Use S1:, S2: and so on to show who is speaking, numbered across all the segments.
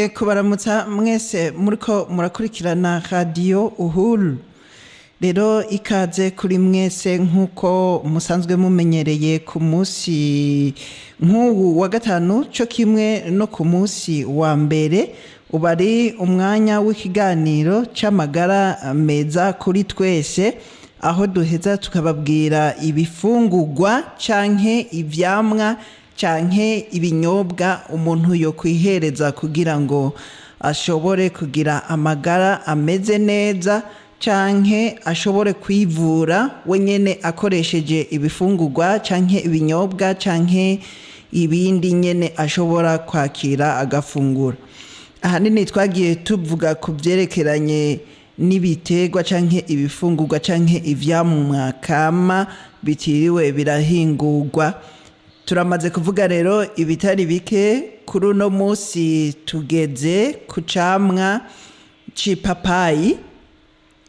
S1: twongeye kubaramutsa mwese muriko murakurikirana radio Uhuru. Rero ikaze kuri mwese nkuko musanzwe mumenyereye ku munsi nk'uwu wa gatanu cyo kimwe no ku munsi wa mbere ubari umwanya w'ikiganiro c'amagara meza kuri twese, aho duheza tukababwira ibifungurwa canke ivyamwa canke ibinyobwa umuntu yo kwihereza kugira ngo ashobore kugira amagara ameze neza, canke ashobore kwivura wenyene akoresheje ibifungurwa canke ibinyobwa canke ibindi nyene ashobora kwakira agafungura. Ahanini twagiye tuvuga ku vyerekeranye n'ibiterwa canke ibifungurwa canke ivyamwa kama bitiriwe birahingurwa. Turamaze kuvuga rero ibitari bike. Kuri uno munsi tugeze ku camwa c'ipapayi.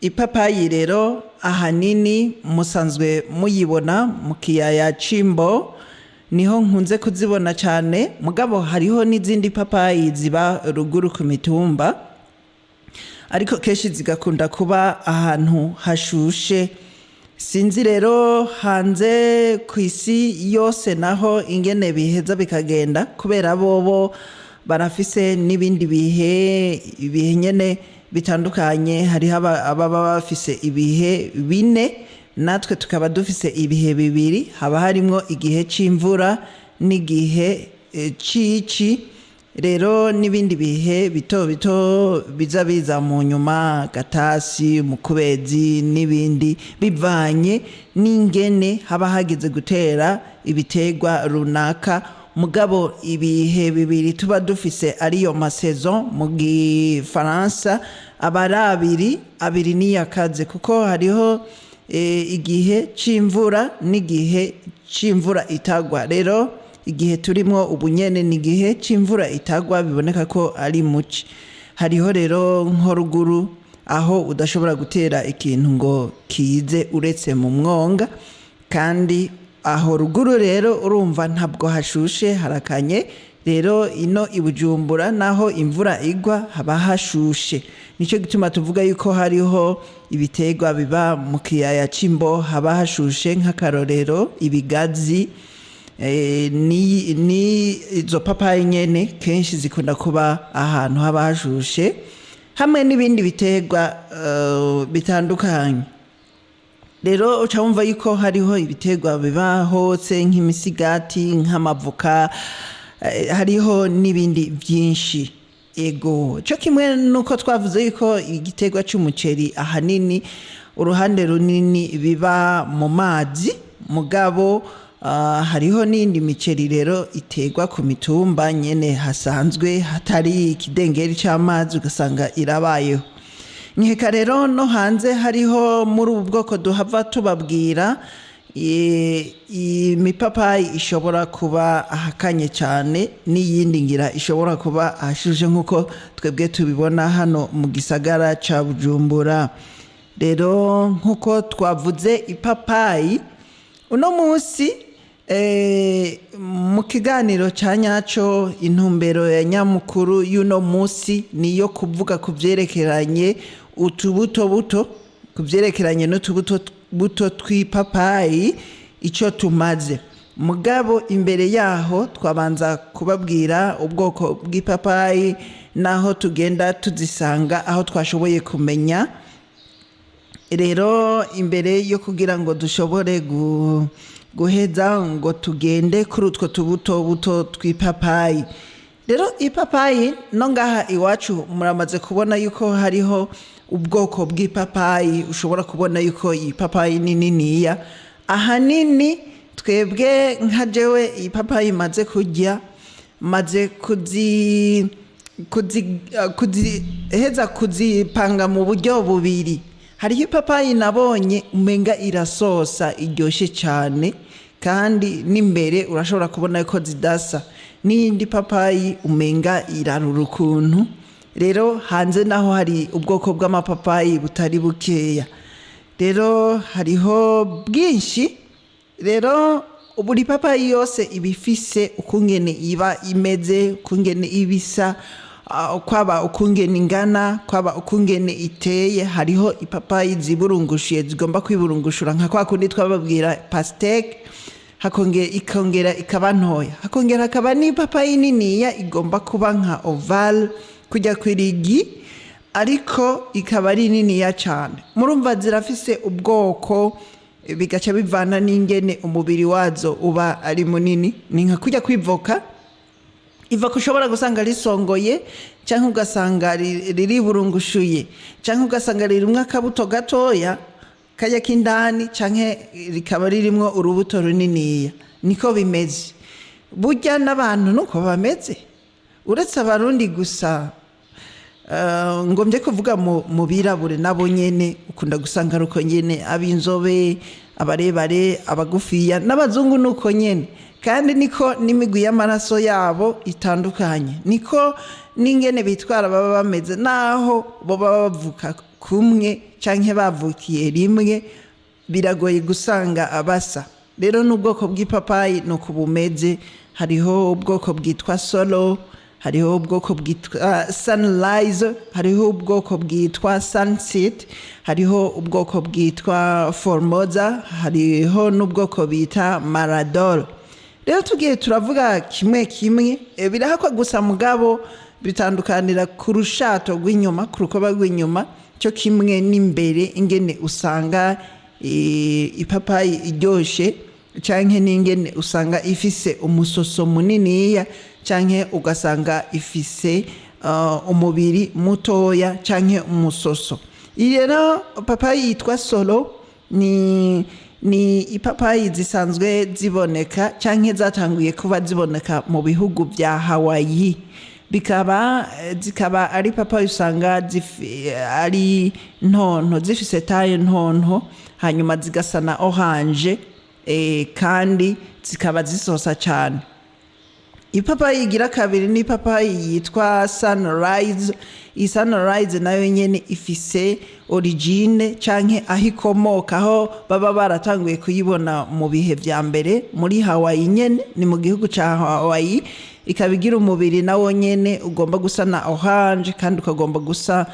S1: Ipapayi rero ahanini musanzwe muyibona mu kiyaya c'Imbo, niho nkunze kuzibona cyane, mugabo hariho n'izindi papayi ziba ruguru ku mitumba, ariko kenshi zigakunda kuba ahantu hashushe. Sinzi rero hanze ku isi yose naho ingene biheza bikagenda, kubera bobo barafise n'ibindi ibihe nyene bitandukanye. Hariho ababa bafise ibihe bine, natwe tukaba dufise ibihe bibiri. Haba harimwo igihe c'imvura n'igihe c'ici, rero n'ibindi bihe bito bito biza mu nyuma, gatasi, mu kubezi n'ibindi, bivanye n'ingene haba hageze gutera ibiterwa runaka. Mugabo ibihe bibiri tuba dufise ariyo masaison mu gifaransa aba ari abiri niyakaze, kuko hariho igihe c'imvura n'igihe c'imvura itagwa. Rero igihe turimwo ubunyene ni igihe c'imvura itagwa, biboneka ko ari muci. Hariho rero nko ruguru aho udashobora gutera ikintu ngo kize uretse mu mwonga, kandi aho ruguru rero urumva ntabwo hashushe, harakanye. Rero ino i Bujumbura naho imvura igwa haba hashushe. Nico gituma tuvuga yuko hariho ibiterwa biba mu kiyaya c'Imbo haba hashushe, nk'akarorero ibigazi, ni izo papayi nyene kenshi zikunda kuba ahantu haba hashushe, hamwe n'ibindi biterwa bitandukanye. Rero uca wumva yuko hariho ibiterwa biba hose nk'imisigati, nk'amavoka, hariho n'ibindi byinshi. Ego cyo kimwe nuko twavuze yuko igiterwa c'umuceri ahanini uruhande runini biba mu mazi, mugabo hariho n'indi miceri rero iterwa ku mitumba nyene hasanzwe hatari ikidengeri c'amazi, ugasanga irabayeho. Nkeka rero no hanze hariho muri ubu bwoko duhava tubabwira imipapayi ishobora kuba ahakanye cyane, n'iyindi ngira ishobora kuba ahashuje nk'uko twebwe tubibona hano mu gisagara ca Bujumbura. Rero nk'uko twavuze ipapayi uno munsi mu kiganiro ca nyaco, intumbero ya nyamukuru y'uno munsi niyo kuvuga ku vyerekeranye utubuto buto, ku vyerekeranye n'utubuto buto tw'ipapayi ico tumaze. Mugabo imbere yaho twabanza kubabwira ubwoko bw'ipapayi naho tugenda tuzisanga aho twashoboye kumenya. Rero imbere yo kugira ngo dushobore guheza ngo tugende kuri utwo tubuto buto tw'ipapayi. Rero ipapayi no ngaha iwacu muramaze kubona yuko hariho ubwoko bw'ipapayi, ushobora kubona yuko ipapayi niniya. Ahanini twebwe nka jewe ipapayi maze kurya, maze kuzipanga mu buryo bubiri. Hariho ipapayi nabonye umenga irasosa iryoshe cyane, kandi n'imbere urashobora kubona ko zidasa. N'indi papayi umenga irarura ukuntu. Rero hanze naho hari ubwoko bw'amapapayi butari bukeya. Rero hariho bwinshi. Rero buri papayi yose ibifise ukungene iba imeze, ukungene ibisa, kwaba ukungene ingana, kwaba ukungene iteye. Hariho ipapayi ziburungushiye zigomba kwiburungushura nka kwa kundi twababwira pasteke, ikongera ikaba ntoya, hakongera hakaba n'ipapayi niniya igomba kuba nka oval kujya kwirigi, ariko ikaba ari niniya cyane. Murumva zirafise ubwoko, bigaca bivana n'ingene umubiri wazo uba ari munini. Ni nka kujya kwivoka, ivoka ushobora gusanga risongoye cyangwa ugasanga ririburungushuye, cyangwa ugasanga ririmwo akabuto gatoya kajya k'indani, cyangwa rikaba ririmwo urubuto runiniya. Niko bimeze burya n'abantu nuko bameze, uretse abarundi gusa. Ngombye kuvuga mu birabure nabo nyene ukunda gusanga ruko nyene, ab'inzobe, abarebare, abagufiya, n'abazungu nuko nyene. Kandi niko n'imigwi y'amaraso yabo itandukanye, niko n'ingene bitwara baba bameze, naho bo baba bavuka kumwe canke bavukiye rimwe, biragoye gusanga abasa. Rero n'ubwoko bw'ipapayi nuko bumeze. Hariho ubwoko bwitwa solo, hariho ubwoko bwitwa sunrise, hariho ubwoko bwitwa sunset, hariho ubwoko bwitwa formosa, hariho n'ubwoko bita maradol. Rero tugiye turavuga kimwe kimwe, birahakwa gusa mugabo bitandukanira ku rushato rw'inyuma, ku rukoba rw'inyuma cyo kimwe n'imbere, ingene usanga ipapayi iryoshe, canke n'ingene usanga ifise umusoso muniniya, canke ugasanga ifise umubiri mutoya canke umusoso. Iyi rero papayi yitwa solo ni ipapayi zisanzwe ziboneka canke zatanguye kuba ziboneka mu bihugu vya Hawaii. Zikaba ari papayi usanga ari ntonto, zifise taye ntonto, hanyuma zigasa na orange, kandi zikaba zisosa cyane. Ipapayi igira kabiri ni ipapayi yitwa sunrise. Iyi sunrise nayo nyene ifise origine canke aho ikomoka, aho baba baratanguye kuyibona mu bihe vya mbere muri Hawaii nyene, ni mu gihugu ca Hawaii. Ikaba igira umubiri nawo nyene ugomba gusa na orange kandi ukagomba gusa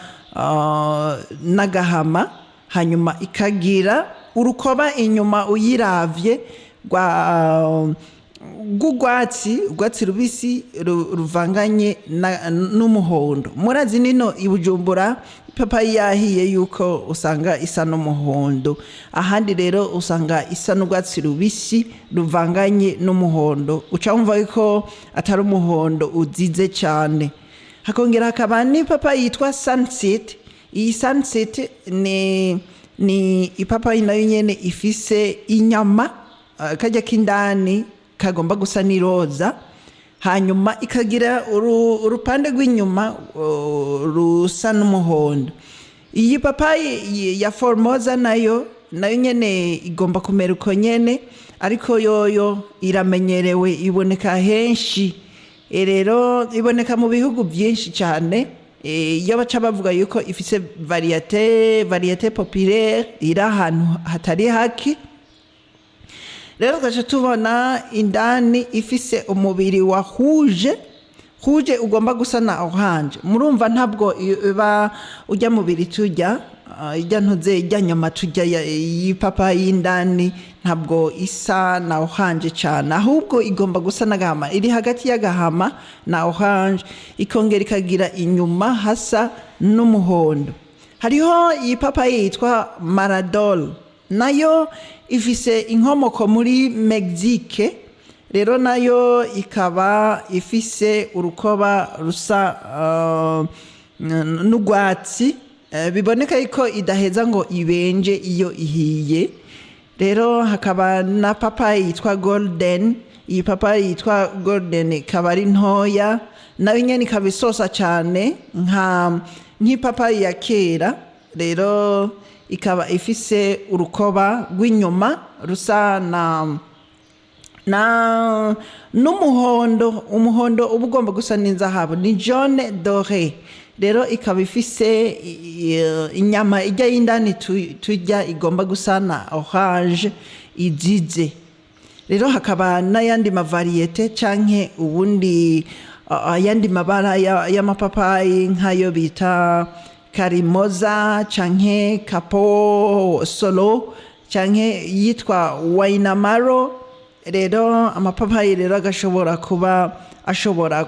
S1: n'agahama, hanyuma ikagira urukoba inyuma uyiravye urwatsi rubisi ruvanganye n'umuhondo. Murazi nino i Bujumbura ipapayi yahiye yuko usanga isa n'umuhondo, ahandi rero usanga isa n'urwatsi rubisi ruvanganye n'umuhondo, uca wumva yuko atari umuhondo uzize cyane. Hakongera hakaba n'ipapayi yitwa sunset. Iyi sunset ni ipapayi nayo nyene ifise inyama, kajya k'indani kagomba gusa n'iroza, hanyuma ikagira urupande rw'inyuma rusa n'umuhondo. Iyi papayi ya formosa nayo nyene igomba kumera uko nyene, ariko yoyo iramenyerewe, iboneka henshi. Rero iboneka mu bihugu byinshi cyane. Iyo baca bavuga yuko ifise variete populaire, iri ahantu hatari haki. Rero gacha tubona indani ifise umubiri wa rouge ugomba gusa na orange. Murumva ntabwo iba ujya mubiri tujya ijya ntuze ijya nyama tujya y'ipapayi indani, ntabwo isa na orange cyane, ahubwo igomba gusa n'agahama, iri hagati y'agahama na orange, ikongera ikagira inyuma hasa n'umuhondo. Hariho iyi papayi yitwa maradol, nayo ifise inkomoko muri Mexique. Rero nayo ikaba ifise urukoba rusa n'urwatsi, biboneka yuko idaheza ngo ibenje iyo ihiye. Rero hakaba na papayi yitwa golden. Iyi papayi yitwa golden ikaba ari ntoya, nayo nyene ikaba isosa cyane nk'ipapayi ya kera. Rero ikaba ifise urukoba rw'inyuma rusa n'umuhondo, umuhondo uba ugomba gusa n'inzahabu, ni jaune doré. Rero ikaba ifise inyama ijya y'indani tujya igomba gusa na orange izize. Rero hakaba n'ayandi mavariyete canke ubundi ayandi mabara y'amapapayi nk'ayo bita karimoza canke kapo solo canke yitwa wainamaro. Rero amapapayi rero agashobora kuba ashobora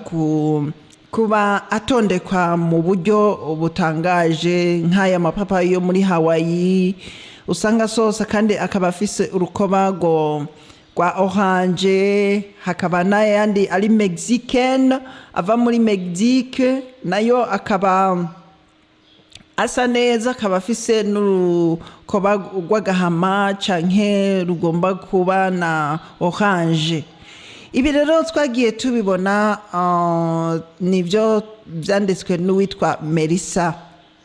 S1: kuba atondekwa mu buryo butangaje nk'aya mapapayi yo muri Hawaii usanga sosa kandi akaba afise urukoba rwa orange. Hakaba n'ayandi ari Mexicaine ava muri Mexique nayo akaba asa neza, akaba afise n'urukoba rw'agahama canke rugomba kuba na orange. Ibi rero twagiye tubibona nibyo byanditswe n'uwitwa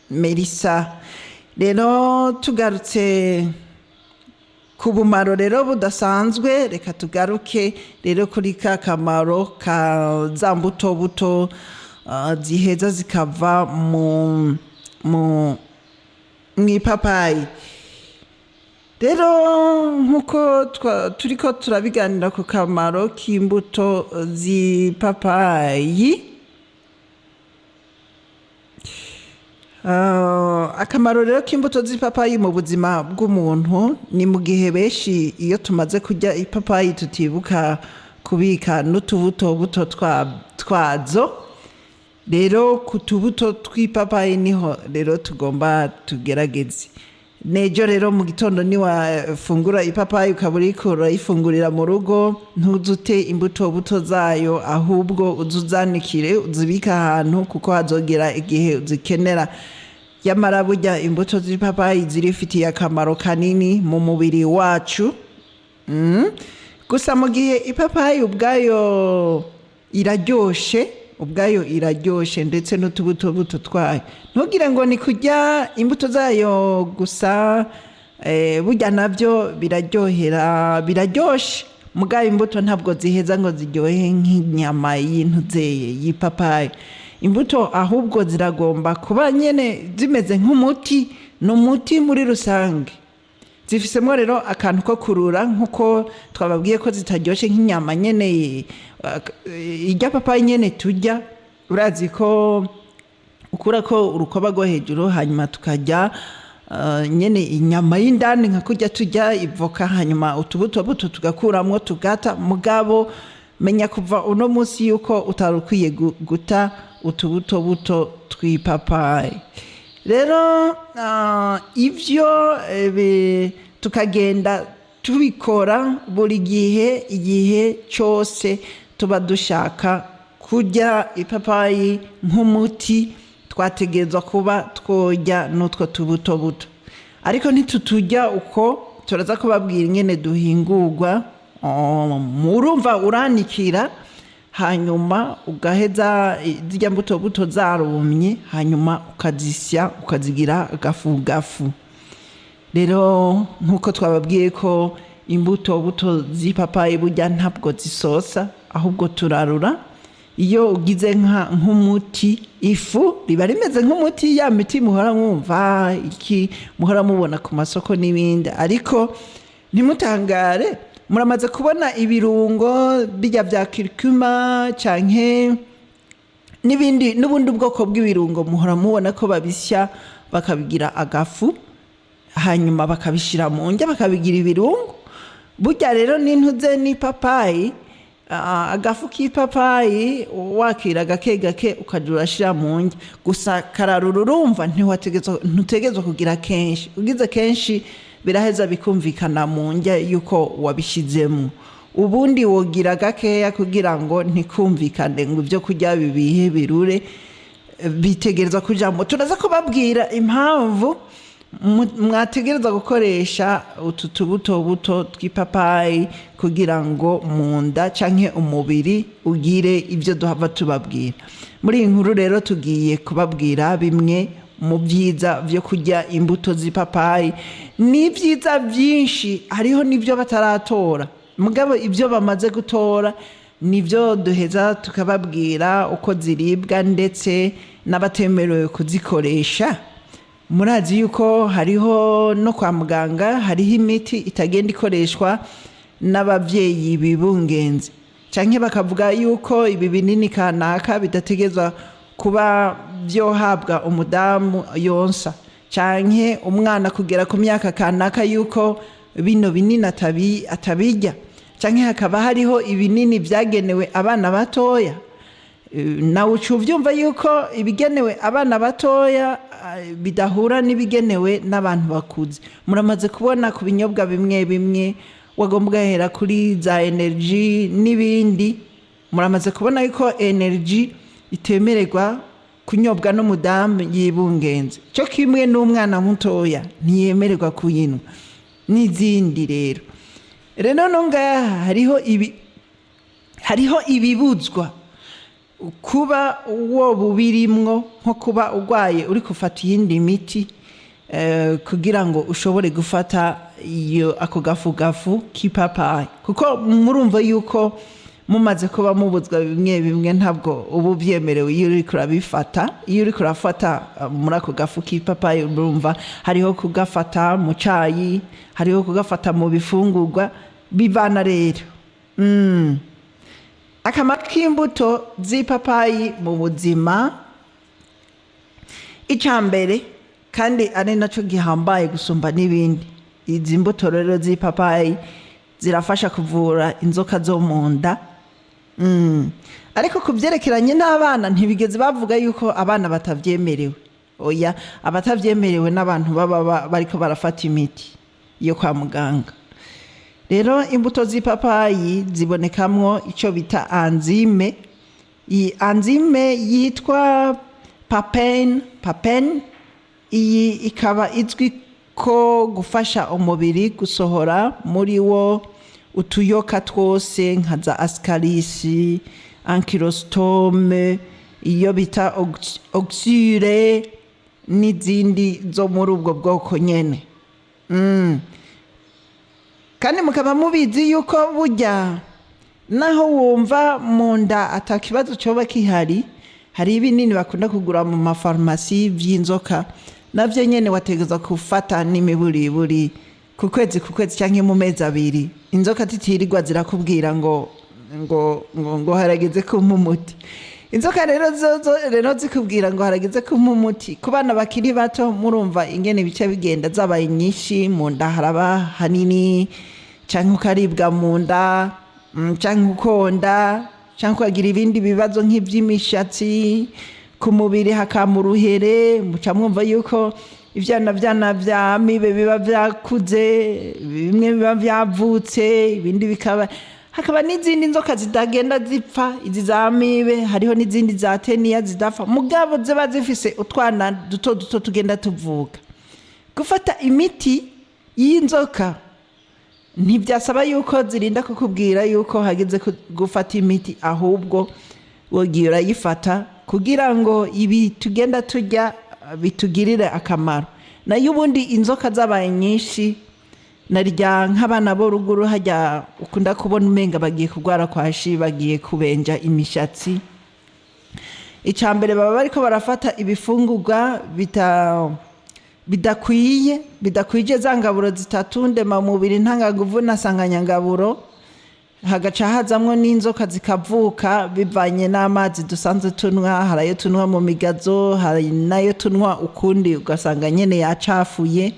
S1: Melissa. Rero tugarutse ku bumaro rero budasanzwe, reka tugaruke rero kuri ka kamaro ka za mbuto ziheza zikava mu ipapayi. Rero nkuko turiko turabiganira ku kamaro k'imbuto z'ipapayi, akamaro rero k'imbuto z'ipapayi mu buzima bw'umuntu ni mu gihe benshi iyo tumaze kurya ipapayi tutibuka kubika n'utubuto twazo. Rero ku tubuto tw'ipapayi niho rero tugomba tugerageze. Nejo rero mu gitondo ni wafungura ipapayi ukaba uriko urayifungurira mu rugo, ntuzute imbuto zayo, ahubwo uzuzanikire uzibika ahantu kuko hazogera igihe uzikenera. Yamara burya imbuto z'ipapayi zirifitiye akamaro kanini mu mubiri wacu. Gusa mu gihe ipapayi ubwayo iraryoshe ndetse n'utubuto twayo, ntugire ngo ni kurya imbuto zayo gusa. Burya nabyo biraryoshe, mugabo imbuto ntabwo ziheza ngo ziryohe nk'inyama y'ipapayi. Imbuto ahubwo ziragomba kuba nyene zimeze nk'umuti, n'umuti muri rusange. Zifisemo rero akantu ko kurura, nkuko twababwiye ko zitaryoshe nk'inyama nyene irya papayi nyene turya. Urazi ko ukurako urukoba rwo hejuru hanyuma tukarya nyene inyama y'indani nka kurya turya ivoka, hanyuma utubuto tugakuramwo tugata. Mugabo menya kuva uno munsi yuko utarukwiye guta utubuto tw'ipapayi. Rero ivyo tukagenda tubikora buri igihe cyose tuba dushaka kurya ipapayi nk'umuti, twategerezwa kuba tworya n'utwo tubuto. Ariko ntituturya uko, turaza kubabwira ingene duhingurwa. Murumva uranikira, hanyuma ugaheza zirya mbuto zarumye, hanyuma ukazisya ukazigira gafu. Rero nkuko twababwiye ko imbuto z'ipapayi burya ntabwo zisosa, ahubwo turarura. Iyo ugize nk'umuti, ifu riba rimeze nk'umuti, ya miti muhora mwumva iki muhora mubona ku masoko n'ibindi. Ariko ntimutangare, muramaze kubona ibirungo bijya bya curcuma canke n'ubundi bwoko bw'ibirungo muhora mubona ko babisya bakabigira agafu, hanyuma bakabishira mu ndya bakabigira ibirungo. Burya rero n'intuze n'ipapayi, agafu k'ipapayi wakira gake ukaja urashira mu ndya. Gusa kararura, urumva ntutegerezwa kugira kenshi. Ugize kenshi biraheza bikumvikana mu ndya yuko wabishizemo. Ubundi wogira gakeya kugira ngo ntikumvikane ngo ibyo kurya bibihe birure, bitegerezwa kujamo. Turaza kubabwira impamvu mwategereza gukoresha utu tubuto tw'ipapayi kugira ngo mu nda canke umubiri ugire ibyo duhava tubabwira. Muri iyi nkuru rero tugiye kubabwira bimwe mu byiza byo kurya imbuto z'ipapayi. Ni byiza byinshi, hariho n'ibyo bataratora, mugabo ibyo bamaze gutora nibyo duheza tukababwira uko ziribwa ndetse n'abatemerewe kuzikoresha. Murazi yuko hariho no kwa muganga hariho imiti itagenda ikoreshwa n'abavyeyi bibungenze canke bakavuga yuko ibi binini kanaka bidategezwa kuba byohabwa umudamu yonsa, canke umwana kugera ku myaka kanaka yuko bino binini atabijya, canke hakaba hariho ibinini byagenewe abana batoya. Nawe ucuvyumva yuko ibigenewe abana batoya bidahura n'ibigenewe n'abantu bakuze. Muramaze kubona ku binyobwa bimwe bimwe wagomba hera kuri za energy n'ibindi, muramaze kubona yuko energy itemererwa kunyobwa n'umudamu yibungenze, cyo kimwe n'umwana mutoya ntiyemererwa kuyinywa n'izindi. Rero nonga hariho ibibuzwa kuba uwo bubirimwo, nko kuba urwaye uri gufata iyindi miti kugira ngo ushobore gufata ako gafu k'ipapayi, kuko murumva yuko mumaze kuba mubuzwa bimwe bimwe ntabwo ubu byemerewe iyo uri kurabifata. Iyo uri kurafata muri ako gafu k'ipapayi urumva hariho kugafata mu cayi, hariho kugafata mu bifungurwa bivana. Rero akamaro k'imbuto z'ipapayi mu buzima, icambere kandi ari naco gihambaye gusumba n'ibindi, izi mbuto rero z'ipapayi zirafasha kuvura inzoka zo mu nda. Ariko kubyerekeranye n'abana ntibigeze bavuga yuko abana batavyemerewe. Oya, abatavyemerewe n'abantu baba bariko barafata imiti yo kwa muganga. Rero imbuto z'ipapayi zibonekamwo ico bita enzyme. Iyi enzyme yitwa papain. Iyi ikaba izwi ko gufasha umubiri gusohora muri wo utuyoka twose nka za ascaris, ankylostome, iyo bita oxyre n'izindi zo muri ubwo bwoko nyene. Kandi mukaba mubizi yuko burya naho wumva mu nda atakibazo coba kihari, hari ibinini bakunda kugura mu mafarumasi vy'inzoka, navyo nyene wategeza kufata n'imiburiburi ku kwezi canke mu mezi abiri. Inzoka titirirwa zirakubwira ngo harageze kumpa umuti. Inzoka rero zikubwira ngo harageze kumpa umuti. Ku bana bakiri bato murumva ingene bice bigenda zabaye nyinshi, mu nda haraba hanini, canke ukaribwa mu nda, canke ukonda, canke ukagira ibindi bibazo nk'ivy'imishatsi, ku mubiri hakama uruhere. Muca mwumva yuko ivyana vya mibe biba vyakuze, bimwe biba vyavutse, ibindi hakaba n'izindi nzoka zitagenda zipfa. Izi za mibe hariho n'izindi za teniya zidapfa, mugabo ziba zifise utwana duto tugenda tuvuka. Gufata imiti y'inzoka ntibyasaba yuko zirinda kukubwira yuko hageze gufata imiti, ahubwo wogiye urayifata kugira ngo ibi tugenda turya bitugirire akamaro. Nayo ubundi inzoka zabaye nyinshi, narya nk'abana bo ruguru hajya ukunda kubona umenga bagiye kugwara kwashi, bagiye kubenja imishatsi. Icambere baba bariko barafata ibifungurwa bidakwije za ngaburo zitatu ndema mubiri, ntangaguvu na sanganyangaburo. Hagaca hazamwo n'inzoka zikavuka bivanye n'amazi dusanzwe tunwa. Harayo tunwa mu migazo, hari nayo tunwa ukundi ugasanga nyene yacafuye.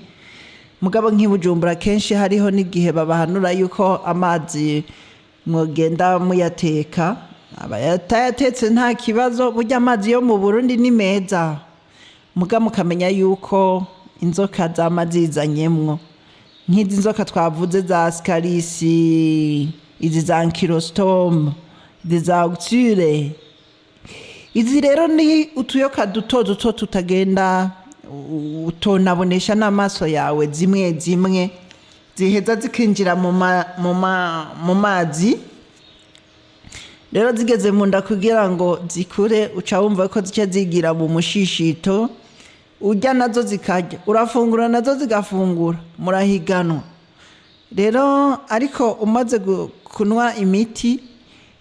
S1: Mugabo nk'ibujumbura kenshi hariho n'igihe babahanura yuko amazi mwogenda muyateka. Abayatetse nta kibazo, burya amazi yo mu Burundi ni meza. Muga mukamenya yuko inzoka zama zizanyemwo, nk'izi nzoka twavuze za ascaris, izi za ankylostome, izi za oxyre. Izi rero ni utuyoka duto tutagenda utonabonesha n'amaso yawe, zimwe ziheza zikinjira mu mazi. Rero zigeze mu nda kugira ngo zikure, uca wumva ko zice zigira mu mushishito. Urya nazo zikarya, urafungura nazo zigafungura, murahiganwa. Rero ariko umaze kunwa imiti,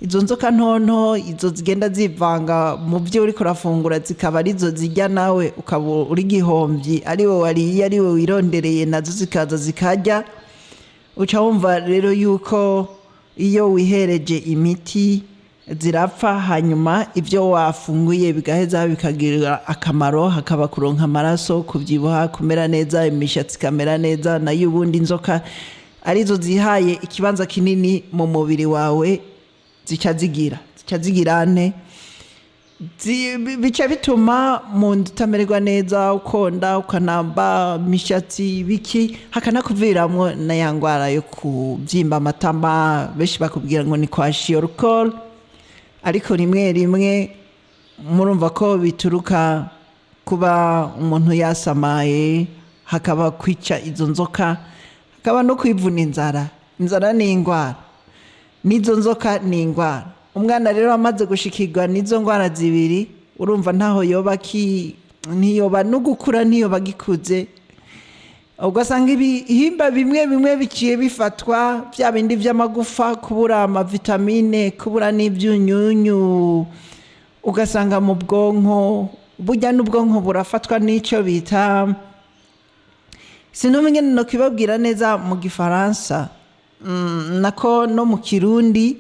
S1: izo nzoka ntonto izo zigenda zivanga mu byo uri kurafungura, zikaba arizo zijya nawe ukaba uri gihomvyi, ariwe wariye, ariwe wirondereye, nazo zikaza zikarya. Uca wumva rero yuko iyo wihereje imiti zirapfa, hanyuma ibyo wafunguye bigaheza bikagira akamaro, hakaba kuronka amaraso, kubyibuha, kumera neza, imishatsi ikamera neza. nayo ubundi inzoka arizo zihaye ikibanza kinini mu mubiri wawe zica zigirane bica bituma mu nda utamererwa neza, ukonda, ukanamba, imishatsi biki, hakanakuviramwo na ya ngwara yo kubyimba amatama, benshi bakubwira ngo ni kwa shiorukol, ariko rimwe rimwe murumva ko bituruka kuba umuntu yasamaye, hakaba kwica izo nzoka, hakaba no kwivuna inzara. Inzara ni ingwara, n'izo nzoka ni ingwara. Umwana rero amaze gushikirwa n'izo ngwara zibiri, urumva ntaho ntiyoba no gukura, ntiyoba gikuze. Ugasanga ibihimba bimwe biciye bifatwa, bya bindi by'amagufa, kubura amavitamine, kubura n'ibyunyunyu. Ugasanga mu bwonko, burya n'ubwonko burafatwa n'icyo bita, sinumenya no kibabwira neza mu Gifaransa, nako no mu Kirundi,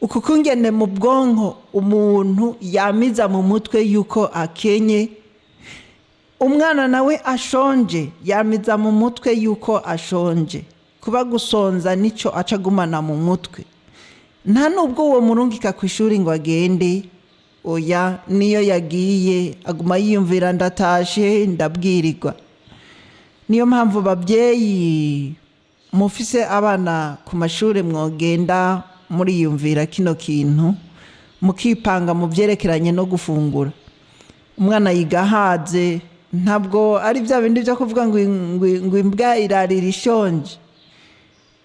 S1: uku kungene mu bwonko umuntu yamiza mu mutwe yuko akenye, umwana nawe ashonje yamiza mu mutwe yuko ashonje. Kuba gusonza nico acagumana mu mutwe, nta nubwo uwo murungika ku ishuri ngo agende, oya, niyo yagiye aguma yiyumvira ndatashe ndabwirirwa. Niyo mpamvu babyeyi mufise abana ku mashuri mwogenda muriyumvira kino kintu, mukipanga mu byerekeranye no gufungura. Umwana yigahaze, ntabwo ari bya bindi byo kuvuga ngo imbwa irarira ishonje.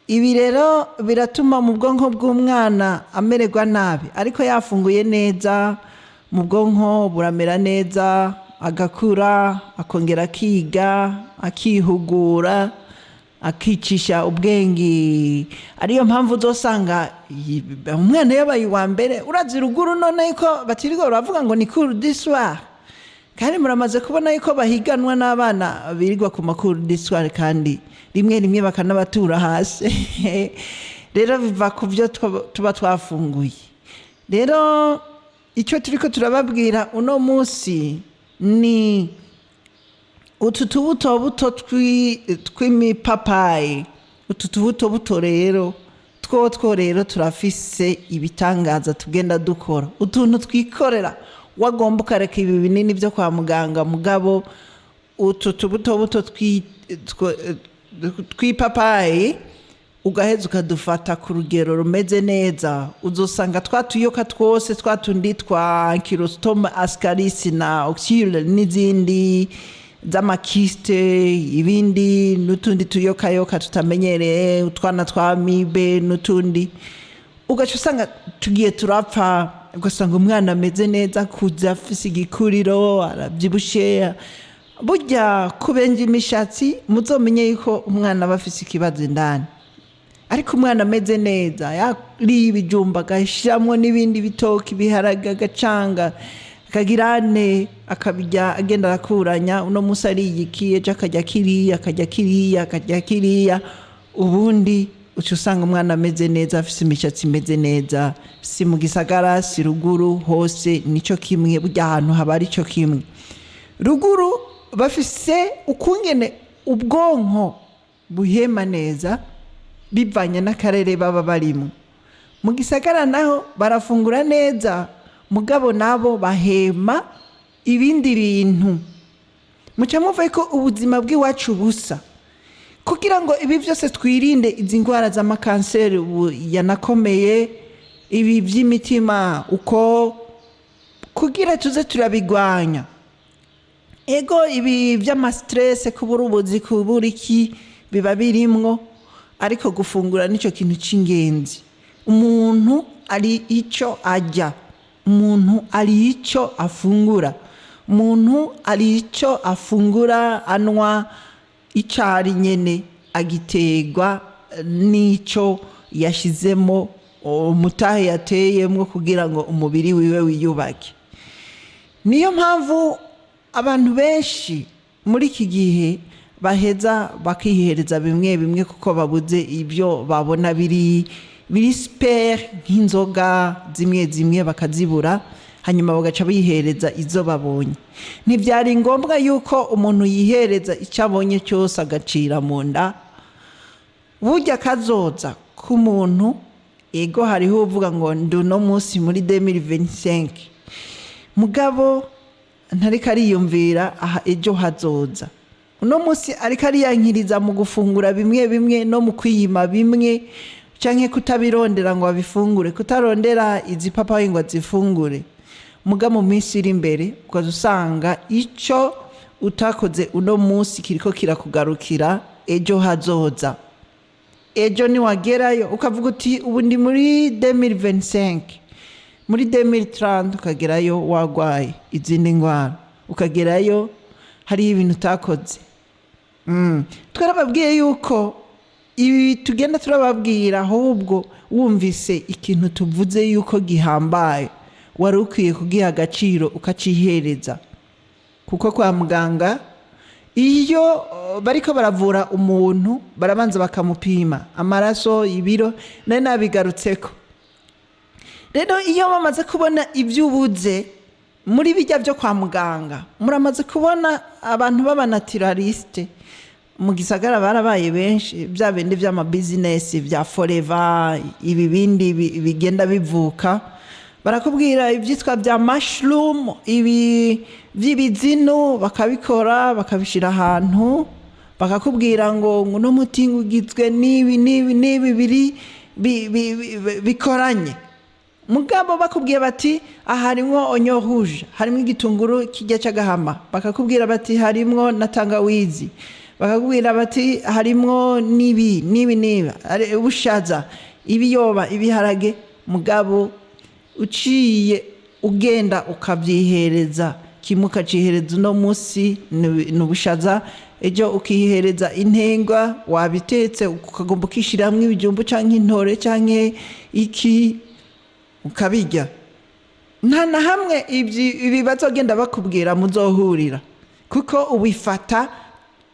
S1: Ibi rero biratuma mu bwonko bw'umwana amererwa nabi, ariko yafunguye neza mu bwonko buramera neza, agakura, akongera akiga, akihugura, akicisha ubwenge. Ariyo mpamvu uzosanga umwana yabaye uwa mbere. Urazi ruguru none ko batirirwa baravuga ngo ni cours du soir, kandi muramaze kubona yuko bahiganwa n'abana birirwa ku makuru du soir, kandi rimwe bakanabatura hasi. Rero biva ku byo tuba twafunguye. Rero icyo turiko turababwira uno munsi ni utu tubuto buto tw'imipapayi. Utu tubuto buto rero two rero turafise ibitangaza tugenda dukora, utuntu twikorera. Wagomba ukareka ibi binini byo kwa muganga, mugabo utu tubuto buto tw'ipapayi ugaheza ukadufata ku rugero rumeze neza, uzosanga twatuyoka twose, twatundi twa Ankylostomum ascaris na Oxyl n'izindi z'amakiste, ibindi n'utundi tuyoka tutamenyereye, utwana twa amibe n'utundi, ugaca usanga tugiye turapfa. Ugasanga umwana ameze neza, kuza afise igikuriro, arabyibushe. Burya kubenja imishatsi muzomenye yuko umwana aba afise ikibazo indani, ariko umwana ameze neza, yariye ibijumba, agashiramwo n'ibindi bitoki, ibiharage, agacanga, akagirane, akabijya agenda arakuranya. Uno musi ariye iki, ejo akajya kiriya, ubundi uca usanga umwana ameze neza, afise imishatsi imeze neza. Si mu gisagara, si ruguru, hose nico kimwe. Burya ahantu haba ari cyo kimwe. Ruguru bafise ukungene ubwonko buhema neza bivanye n'akarere baba barimo. Mu gisagara naho barafungura neza, mugabo nabo bahema ibindi bintu. Muca muva ko ubuzima bw'iwacu busa, kugira ngo ibi byose twirinde izi ngwara z'amakanseri yanakomeye, ibi by'imitima, uko kugira tuze turabigwanya. Ego ibi by'amastress, kubura ubuzi, kubura iki, biba birimwo, ariko gufungura nico kintu c'ingenzi. Umuntu ari ico ajya, umuntu ari ico afungura, umuntu ari ico afungura, anwa icari nyene, agitegwa nico yashizemo, umutahe yateyemwo kugira ngo umubiri wiwe wiyubake. Niyo mpamvu abantu benshi muri iki gihe baheza bakihereza bimwe kuko babuze ibyo babona biri biri spare nk'inzoga zimwe zimwe bakazibura hanyuma bagaca bihereza izo babonye. Ntibyari ngombwa yuko umuntu yihereza icyo abonye cyose agacira mu nda. Burya kazoza k'umuntu ego hariho uvuga ngo nduno munsi muri 2025 mugabo ntariko ariyumvira aha ejo hazoza. Uno munsi ariko ariyankiriza mu gufungura bimwe bimwe no mu kwiyima bimwe canke kutabirondera ngo abifungure, kutarondera izi papayi ngo azifungure. Muga mu minsi iri imbere ukaza usanga ico utakoze uno munsi kiriko kirakugarukira ejo hazoza. Ejo ni wagerayo ukavuga uti ubu ndi muri 2025 muri 2030 ukagerayo wagwaye izindi ngwara, ukagerayo hari ibintu utakoze. Twarababwiye yuko ibi tugenda turababwira ahubwo wumvise ikintu tuvuze yuko gihambaye wari ukwiye kugiha agaciro ukacihereza, kuko kwa muganga iyo bariko baravura umuntu barabanza bakamupima amaraso, ibiro, nari nabigarutseko. Rero iyo bamaze kubona ibyo ubuze muri bijya byo kwa muganga, muramaze kubona abantu b'abanaturaliste mu gisagara barabaye benshi, bya bindi by'ama business bya forever, ibi bindi bigenda bivuka. Barakubwira ibyitwa bya mushroom, ibi by'ibizinu bakabikora bakabishira ahantu, bakakubwira ngo no mutingo ugizwe nibi biri bikoranye. Mugabo bakubwiye bati harimwo onyo rouge, harimwo igitunguru kijya cyagahama, bakakubwira bati harimwo na tangawizi, bakakubwira bati harimwo nibi ubushaza, ibiyoba, ibiharage. Mugabo uciye ugenda ukabyihereza kimwe ukacihereza uno munsi n'ubushaza, ejo ukihereza intengwa wabitetse ukagomba ukishiramwe ibijumbu canke intore canke iki ukabijya. Nta na hamwe ibi bazogenda bakubwira muzohurira, kuko ubifata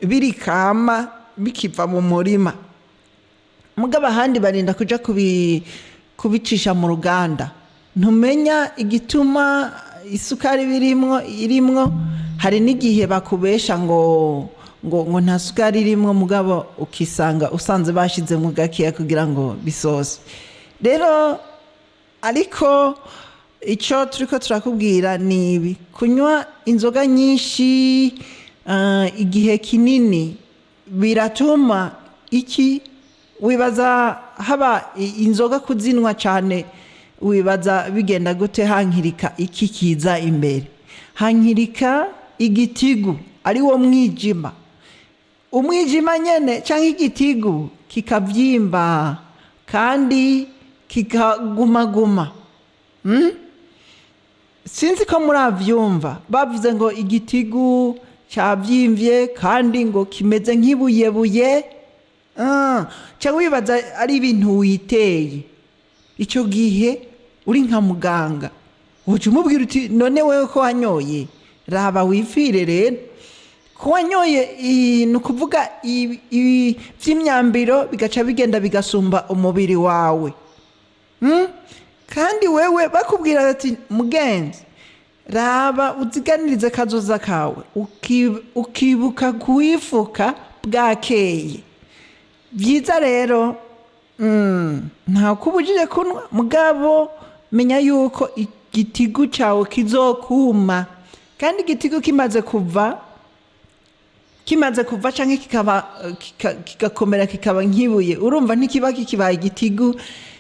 S1: biri kama bikiva mu murima. Mugabo ahandi barinda kuja kubicisha mu ruganda, ntumenya igituma isukari irimwo. Hari n'igihe bakubesha ngo nta sukari irimwo, mugabo ukisanga usanze bashize mu gakiya kugira ngo bisose. Rero ariko icyo turiko turakubwira ni ibi: kunywa inzoga nyinshi igihe kinini biratuma iki wibaza haba inzoga kuzinwa cyane, wibaza bigenda gute? Hankirika iki kiza imbere, hankirika igitigu ari wo mwijima. Umwijima nyene canke igitigu kikavyimba kandi kikagumaguma. Sinzi ko muravyumva, bavuze ngo igitigu cyavyimvye kandi ngo kimeze nk'ibuyebuye. Cyangwa wibaza ari ibintu witeye. Icyo gihe uri nka muganga woca umubwira uti none wewe ko wanyoye raba wifire rero, ko wanyoye ni ukuvuga by'imyambiro bigaca bigenda bigasumba umubiri wawe. Kandi wewe bakubwira ati mugenzi raba uziganirize kazoza kawe, ukibuka kuwifuka bwakeye. Byiza rero nta kubujije kunwa, mugabo menya yuko igitigu cyawe kizokuma. Kandi igitigu kimaze kuva canke kigakomera kikaba nkibuye, urumva ntikiba kikibaye igitigu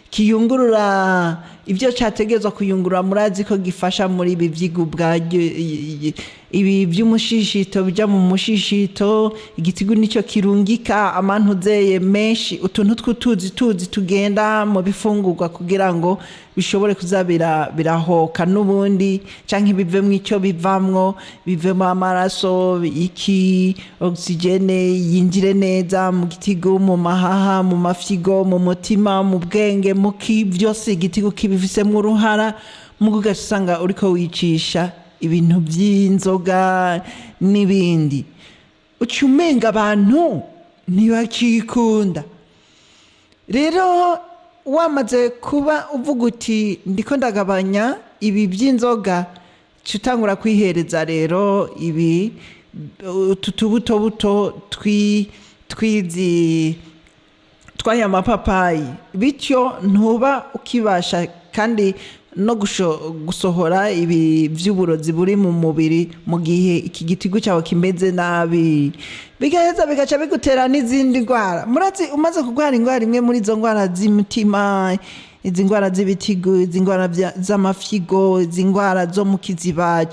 S1: kiyungurura ibyo cyategezwa kuyungurura. Murazi ko gifasha muri ibi byigubwa ibi by'umushishito bija mu mushishito. Igitigu nicyo kirungika amantuzeye menshi, utuntu tw'utuzi tugenda mu bifungurwa kugira ngo bishobore kuzabira birahoka n'ubundi canke bive mu icyo bivamwo, bivemo amaraso, iki oxygene yinjire neza mu gitigu, mu mahaha, mu mafyigo, mu mutima, mu bwenge, mu ki byose igitigu kibifisemo uruhara. Mugo ugasanga uriko wicisha ibintu by'inzoga n'ibindi, ucumenga abantu ntibakikunda. Rero wamaze kuba uvuga uti ndiko ndagabanya ibi by'inzoga utangura kwihereza rero ibi utu buto twizi twaya mapapayi, bityo ntuba ukibasha kandi no gusohora ibi by'uburozi buri mu mubiri mu gihe iki gitigu cyawe kimeze nabi, bigaheza bigaca bigutera n'izindi ndwara. Murazi umaze kurwara indwara imwe muri izo ndwara z'imitima, izi ndwara z'ibitigu, izi ndwara z'amafyigo, izi ndwara zo mu kiziba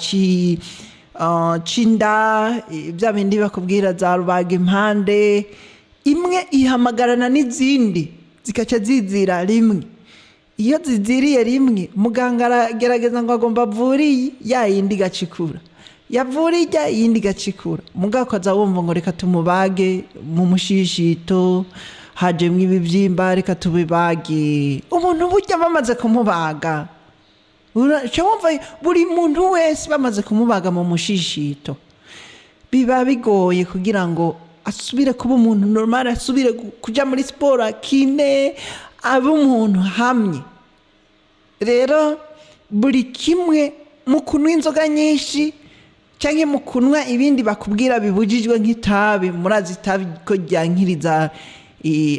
S1: c'inda, bya bindi bakubwira za rubaga impande, imwe ihamagarana n'izindi zikaca zizira rimwe. Iyo ziziriye rimwe muganga aragerageza ngo agomba avuriye ya yindi gacikura, yavuriye yindi gacikura, mugakoza wumva ngo reka tumubage mu mushishito hajemwe ibibyimba reka tubibage. Umuntu burya bamaze kumubaga, wumva buri muntu wese bamaze kumubaga mu mushishito biba bigoye kugira ngo asubire kuba umuntu normal, asubire kuja muri siporo akine abe umuntu hamye. Rero buri kimwe mu kunywa inzoga nyinshi cyangwa mu kunywa ibindi bakubwira bibujijwe nk'itabi, murazi itabi ko ryankiriza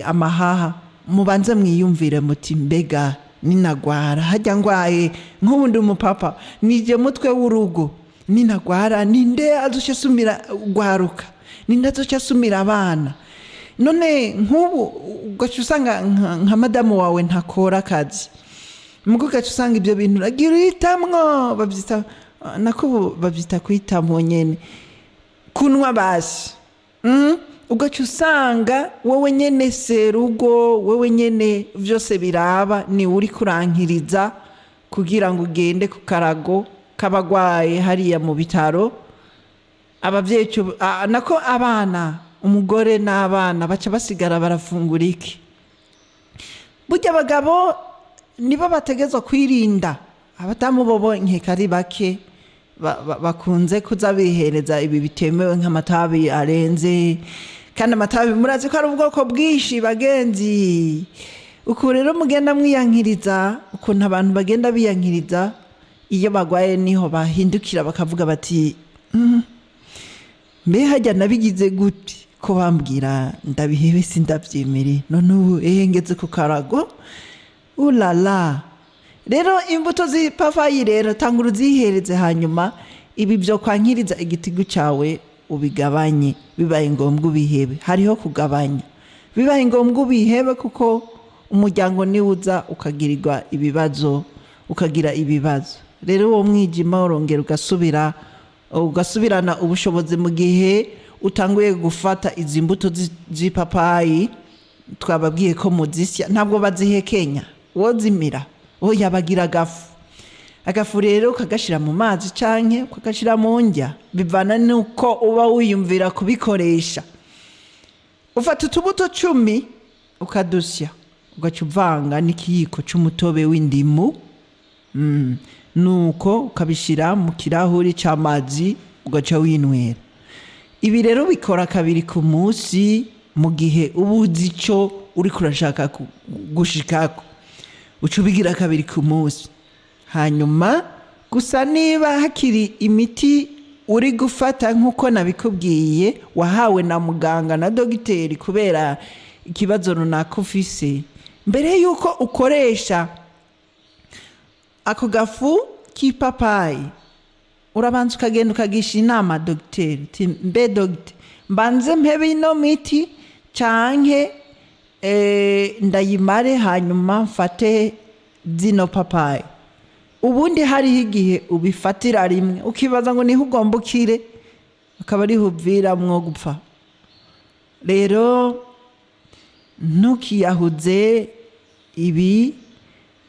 S1: amahaha, mubanze mwiyumvire muti mbega ninagwara hajya ngwaye nk'ubundi umupapa nije mutwe w'urugo, ninagwara ninde azoca asumira gwaruka, ninde azoca asumira abana? None nk'ubu ugaca usanga nka madamu wawe ntakora akazi, mugo ugaca usanga ibyo bintu uragira uhitamwo, babyita nako babyita kuhitamwo nyene kunwa basi. Ugaca usanga wowe nyene serugo, wowe nyene vyose biraba ni uri kurankiriza kugira ngo ugende ku karago k'abagwaye hariya mu bitaro. Abavyeyi nako abana, umugore n'abana baca basigara barafungura iki? Burya abagabo nibo bategezwa kwirinda, abadamu bobo nkeka ari bake bakunze kuza bihereza ibi bitemewe nk'amatabi arenze, kandi amatabi murazi ko ari ubwoko bwinshi bagenzi. Uku rero mugenda mwiyankiriza, ukuntu abantu bagenda biyankiriza iyo bagwaye niho bahindukira bakavuga bati mbe hajya nabigize gute ko bambwira ndabihebe sindabyemere, none ubu ngeze ku karago ulala. Rero imbuto z'ipapayi rero tangura uzihereze, hanyuma ibi byo kwankiriza igitigu cyawe ubigabanye, bibaye ngombwa ubihebe. Hariho kugabanya, bibaye ngombwa ubihebe kuko umuryango niwuza ukagirirwa ibibazo, ukagira ibibazo. Rero uwo mwijima urongera ugasubirana ubushobozi mu gihe utanguye gufata izi mbuto z'ipapayi. Twababwiye ko muzisya, ntabwo bazihekenya, wozimira oya bagira agafu rero ukagashira mu mazi canke ukagashira mu ndya, bivana nuko uba wiyumvira kubikoresha. Ufata utubuto 10 ukadusya, ugaca uvanga n'ikiyiko c'umutobe w'indimu, nuko ukabishira mu kirahuri c'amazi ugaca winwera. Ibi rero bikora 2 ku munsi mu gihe ubuzi ico uri kurashaka gushikako, uca ubigira 2 ku munsi. Hanyuma gusa niba hakiri imiti uri gufata nk'uko nabikubwiye wahawe na muganga na dogiteri kubera ikibazo runaka ufise, mbere yuko ukoresha ako gafu k'ipapayi urabanza ukagenda ukagisha inama dogiteri, mbe dogite mbanze mpebe ino miti canke ndayimare hanyuma mfate zino papayi. Ubundi hariho igihe ubifatira rimwe ukibaza ngo niho ugomba ukire, akaba ariho uviramwo gupfa. Rero ntukiyahuze ibi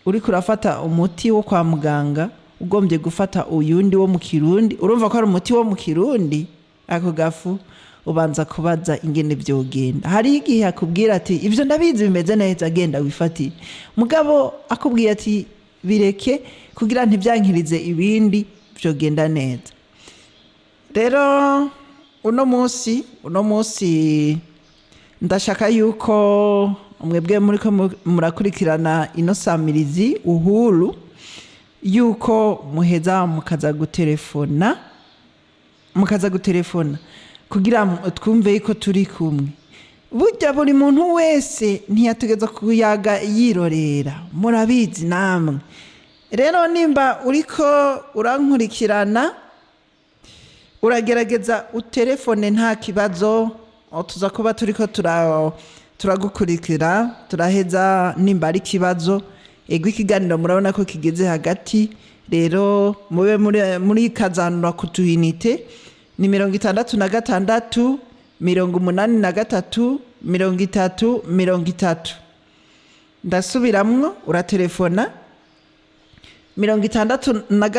S1: uri kurafata umuti wo kwa muganga, ugombye gufata uyundi wo mu Kirundi. Urumva ko ari umuti wo mu Kirundi, ako gafu ubanza kubaza ingene vyogenda. Hari igihe akubwira ati ivyo ndabizi bimeze neza, agenda wifatira. Mugabo akubwiye ati bireke kugira ntivyankirize ibindi vyogenda neza. Rero uno munsi ndashaka yuko mwebwe muriko murakurikirana ino samirizi uhuru yuko muheza mukaza gutelefona kugira twumve yuko turi kumwe. Burya buri muntu wese ntiyategeza kuyaga yirorera, murabizi namwe. Rero nimba uriko urankurikirana uragerageza utelefone nta kibazo, tuza kuba turiko turagukurikira turaheza nimba ari kibazo. Ego ikiganiro murabona ko kigeze hagati, rero mube muri kazanura kutuinite ni 66 83 30 ndasubiramwo uratelefona 66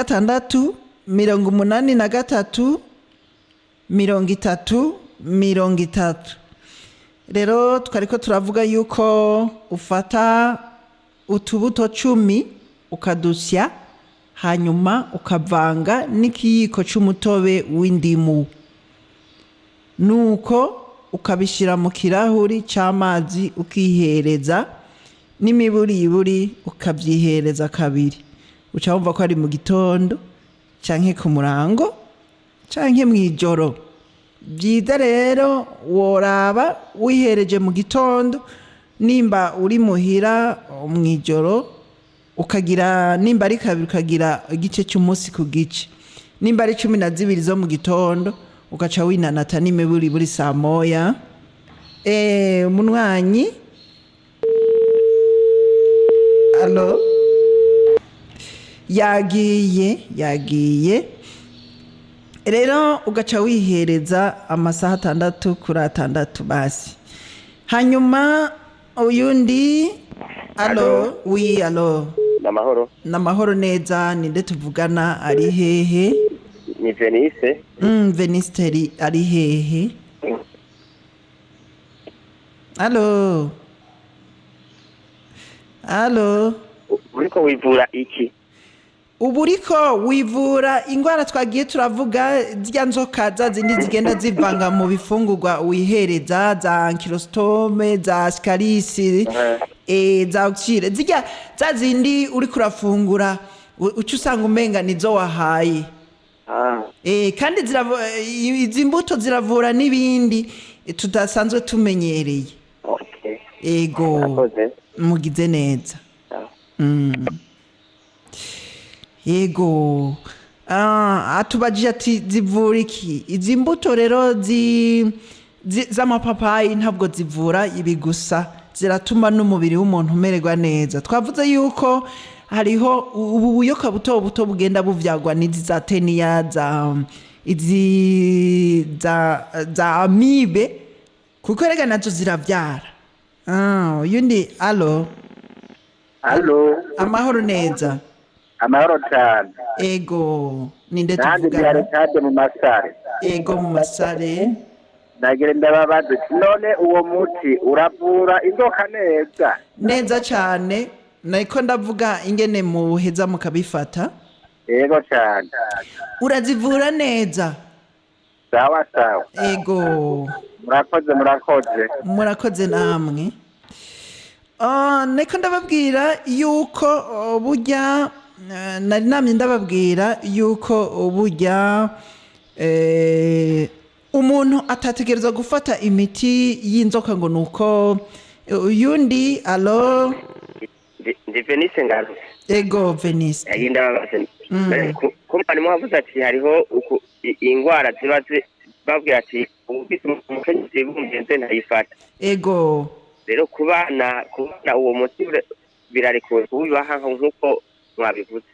S1: 83 30. Rero twariko turavuga yuko ufata utubuto 10 ukadusya hanyuma ukavanga n'ikiyiko c'umutobe w'indimu, nuko ukabishira mu kirahuri c'amazi ukihereza n'imiburiburi ukavyihereza kabiri. Uca wumva ko ari mu gitondo canke ku murango canke mw'ijoro. Vyiza rero woraba wihereje mu gitondo, nimba uri muhira mw'ijoro ukagira, nimba ari kabiri ukagira igice cy'umunsi ku gice, nimba ari 12 zo mu gitondo ugaca winanata n'imiburiburi saa moya. Munwanyi alo yagiye rero ugaca wihereza amasaha 6 kuri 6 basi. Hanyuma uyundi alo wi alo namahoro neza, ninde tuvugana, ari hehe?
S2: Ni Venice.
S1: Venice ari hehe? Alo
S2: Uriko wivura iki?
S1: Uburiko wivura ingwara twagiye turavuga, zya nzoka zindi zigenda zivanga mu bifungurwa wihereza, za ankylostome, za ascaris, za oxyre, zirya zindi uri kurafungura uca usanga umenga nizo wahaye. Kandi izi mbuto ziravura n'ibindi tudasanzwe tumenyereye. Ego mugize neza. Yego. Atubajije ati zivura iki? Izi mbuto rero z'amapapayi ntabwo zivura ibi gusa, ziratuma n'umubiri w'umuntu umererwa neza. Twavuze yuko hariho ubuyoka buto buto bugenda buvyagwa n'izi za teniya, za amibe, kuko rega nazo ziravyara. Yundi alo amahoro neza.
S2: Amahoro cyane.
S1: Ego ninde
S2: tuvugana? Nandi Arcade mu Masare.
S1: Ego mu Masare.
S2: Nagire ndababaze, none uwo muti uravura inzoka neza cyane?
S1: Niko ndavuga ingene muheza mukabifata.
S2: Ego cyane.
S1: Urazivura neza?
S2: Sawa.
S1: Ego murakoze namwe. Niko ndababwira yuko burya nari namye ndababwira yuko burya umuntu atategerezwa gufata imiti y'inzoka ngo nuko yundi alo
S2: ndi Venice ngaro.
S1: Ego Venice.
S2: Ndababaze. Kumva nimwe havuze ati hariho ingwara ziba babwira ati ubise umukenyezi bumvenze ntayifata.
S1: Ego.
S2: Rero kubana uwo muti birarekuwe kubibaha nkuko mwabivuze?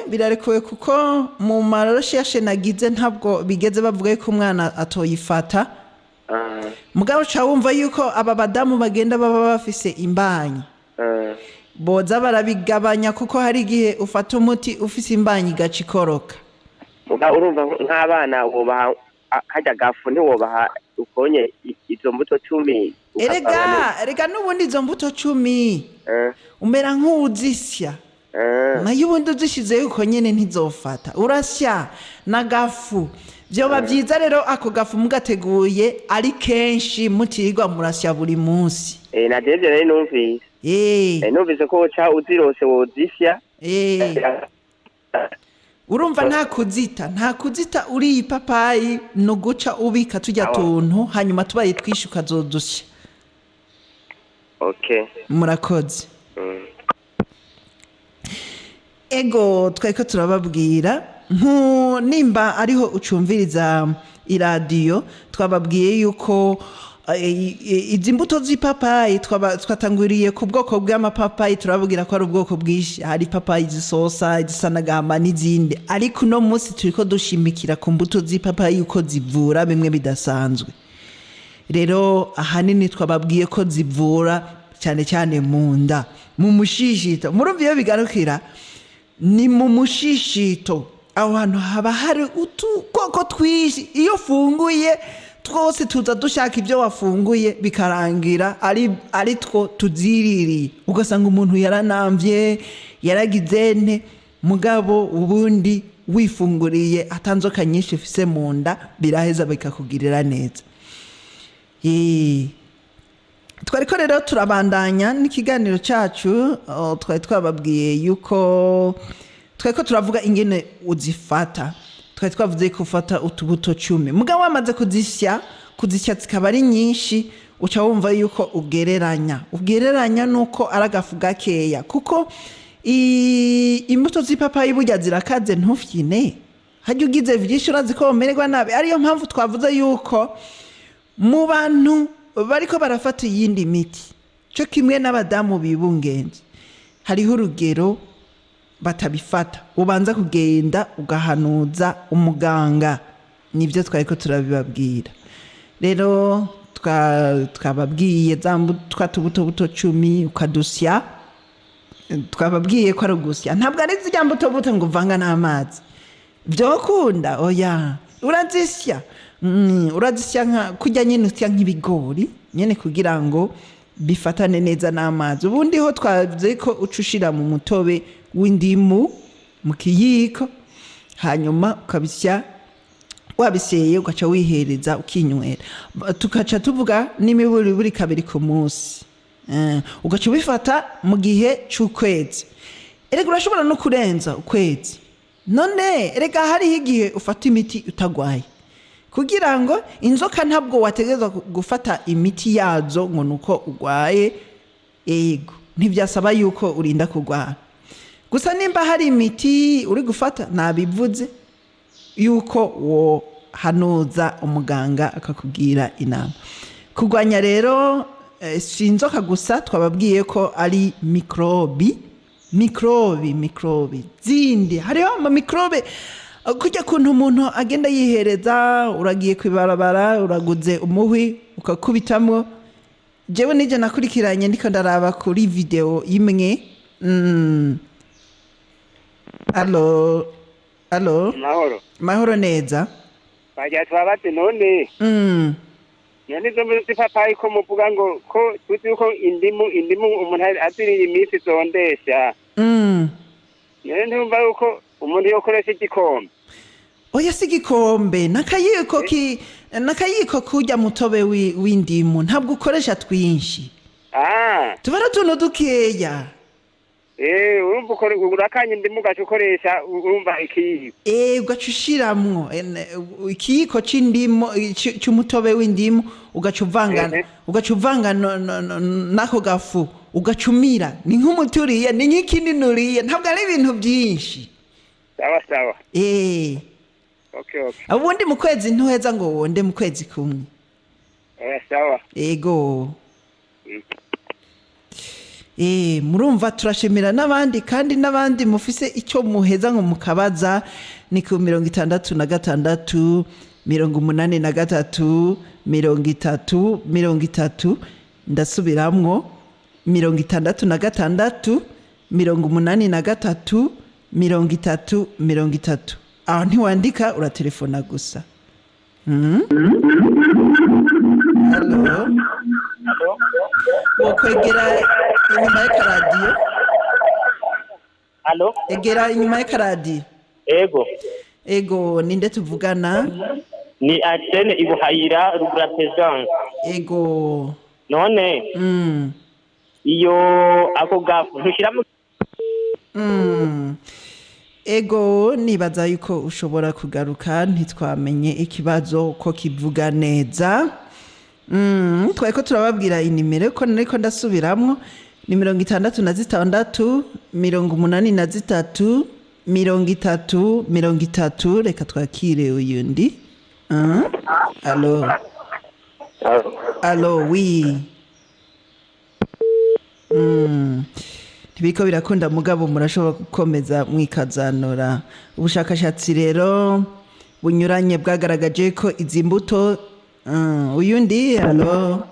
S1: Birarekuwe kuko mu maroshe nagize ntabwo bigeze bavuga ko umwana atoyifata. Mugabo cha wumva yuko aba badamu bagenda baba bafise imbanyi. Boza barabigabanya kuko hari igihe ufata umuti ufise imbanyi gacikoroka.
S2: Mugabo urumva nk'abana wobaha hajya gafu ntiwobaha ukonye izo mbuto 10. Erega
S1: n'ubundi izo mbuto 10 umera nk'uzisya. nayo ubundi uzishyizeho uko nyine ntizofata urasya n'agafu byoba byiza rero ako gafu mugateguye ari kenshi mutirirwa murasya buri munsi
S2: na devye rero numvise numvise ko woca uzirose wozisya
S1: urumva nta kuzita uriye ipapayi no guca ubika tujya tuntu hanyuma tubaye twishe ukazodusya murakoze ego tweko turababwira nimba ariho ucumviriza iradiyo twababwiye yuko izi mbuto z'ipapayi twatanguriye ku bwoko bw'amapapayi turababwira ko ari ubwoko bwinshi hari ipapayi zisosa izisa n'agahama n'izindi ariko uno munsi turi ko dushimikira ku mbuto z'ipapayi yuko zivura bimwe bidasanzwe rero ahanini twababwiye ko zivura cyane cyane mu nda mu mushishito murumva iyo bigarukira ni mu mushishito aho hantu haba hari utukoko twinshi iyo ufunguye twose tuza dushaka ibyo wafunguye bikarangira ari two tuziririye ugasanga umuntu yaranamvye yaragizene mugabo ubundi wifunguriye atanzoka nyinshi ufise mu nda biraheza bikakugirira neza twariko rero turabandanya n'ikiganiro cyacu twari twababwiye yuko twariko turavuga ingene uzifata twari twavuze ko ufata utubuto 10 mugabo wamaze kuzisya zikaba ari nyinshi uca wumva yuko ugereranya nuko aragafu gakeya kuko imbuto z'ipapayi burya zirakaze ntufyine hajya ugize vyinshi uraziko umererwa nabi ariyo mpamvu twavuze yuko mu bantu bariko barafata iyindi miti cyo kimwe n'abadamu bibungenze hariho urugero batabifata ubanza kugenda ugahanuza umuganga nibyo twariko turabibabwira rero twababwiye twatubuto 10 ukadusya twababwiye ko ari gusya ntabwo ari zijya mbuto ngo uvanga n'amazi byokunda oya urazisya urazisya kujya nyine usya nk'ibigori nyine kugira ngo bifatane neza n'amazi ubundi ho twavuze ko ucushira mu mutobe w'indimu mu kiyiko hanyuma ukabisya wabiseye ugaca wihereza ukinywera tukaca tuvuga n'imiburi buri kabiri ku munsi ugaca ubifata mu gihe cy'ukwezi erega urashobora no kurenza ukwezi none erega hariho igihe ufata imiti utagwaye kugira ngo inzoka ntabwo wategezwa gufata imiti yazo ngo nuko ugwaye ego ntibyasaba yuko urinda kugwara gusa nimba hari imiti uri gufata nabivuze yuko wo hanuza umuganga akakubwira inama kugwanya rero si inzoka gusa twababwiye ko ari mikrobi zindi hariho ama mikrobe kujya kuntu umuntu agenda yihereza uragiye kwibarabara uraguze umuhwi ukakubitamwo jewe nije nakurikiranye ndiko ndaraba kuri video imwe Allo mahoro neza
S2: bajya twabatse none yani zo muri papayi ko muvuga ngo ko tuzi ko indimu umuntu aziriye iminsi zondesha yani ntumva uko umuntu yokoresha igikombe
S1: oya si igikombe nakayiko kujya mutobe w'indimu ntabwo ukoresha twinshi tubara tuno dukeya
S2: urumva urakanye indimu ugaca ukoresha urumva ikiyiko
S1: ugaca ushiramwo ikiyiko c'indimu c'umutobe w'indimu ugaca uvanga nako gafu ugaca umira ni nk'umuturiye ni nk'ikindi nuriye ntabwo ari ibintu byinshi
S2: sawa okay
S1: ubundi mu kwezi ntuheza ngo wonde mu kwezi kumwe
S2: sawa
S1: ego murumva turashimira n'abandi kandi n'abandi mufise icyo muheza ngo mukabaza ni ku 66 83 30 ndasubiramwo 66 83 30 aho ntiwandika uratelefona gusa Hello wokwegera inyuma y'akaradiyo
S2: Allo?
S1: egera inyuma y'akaradiyo.
S2: Ego.
S1: Ego ninde tuvugana?
S2: Ni Arsene Ibuhayira Rugura President.
S1: Ego.
S2: None. Iyo ako gafu ntushiramo.
S1: Ego nibaza yuko ushobora kugaruka ntitwamenye ikibazo ko kivuga neza. Twari ko turababwira inimero ko nariko ndasubiramwo ni 66 83 30 reka twakire uyundi. Allo oui. Tibiko birakunda mugabo murashobora gukomeza mwikazanura. Ubushakashatsi rero bunyuranye bwagaragaje ko izi mbuto uyundi. Allo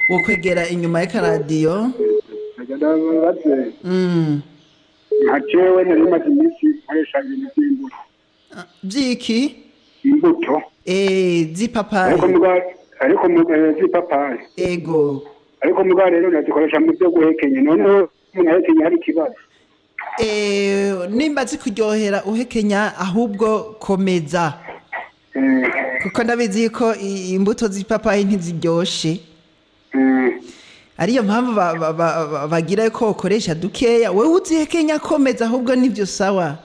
S1: wokwegera inyuma y'akaradiyo.
S3: Hacewe narimaze iminsi nkoresha ibintu by'imbuto.
S1: Byiki?
S3: Imbuto.
S1: Z'ipapayi.
S3: Ariko z'ipapayi.
S1: Ego.
S3: Ariko mugabo rero nazikoresha mu byo guhekenya. Noneho umuntu ahekenya hari ikibazo.
S1: Nimba zikuryohera uhekenya ahubwo komeza. Kuko ndabizi ko imbuto z'ipapayi ntiziryoshe. Ariyo mpamvu bagira ko ukoresha dukeya wewe uzihekenya komeza ahubwo nivyo sawa.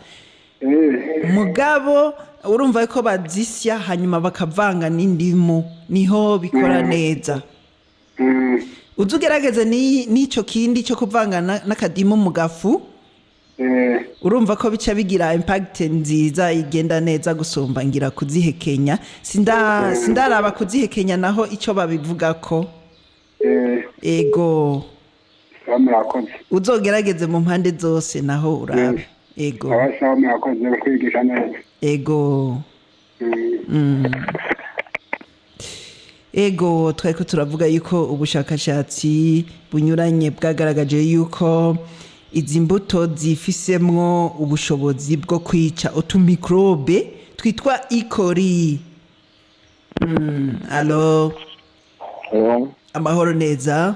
S1: Mugabo urumva ko bazisya hanyuma bakavanga n'indimu niho bikora neza. Uzugerageze n'ico kindi cyo kuvangana n'akadimu mu gafu. Urumva ko bica bigira impact nziza igenda neza gusumba ngira kuzihekenya. Sindaraba kuzihekenya naho ico babivuga ko. Ego. Uzogerageze mu mpande zose naho urabe. Ego.
S3: Kwigisha neza.
S1: Ego. Ego twari turavuga yuko ubushakashatsi bunyuranye bwagaragaje yuko izi mbuto zifisemwo ubushobozi bwo kwica utumikrobe twitwa E. coli. Allo. Amahoro neza.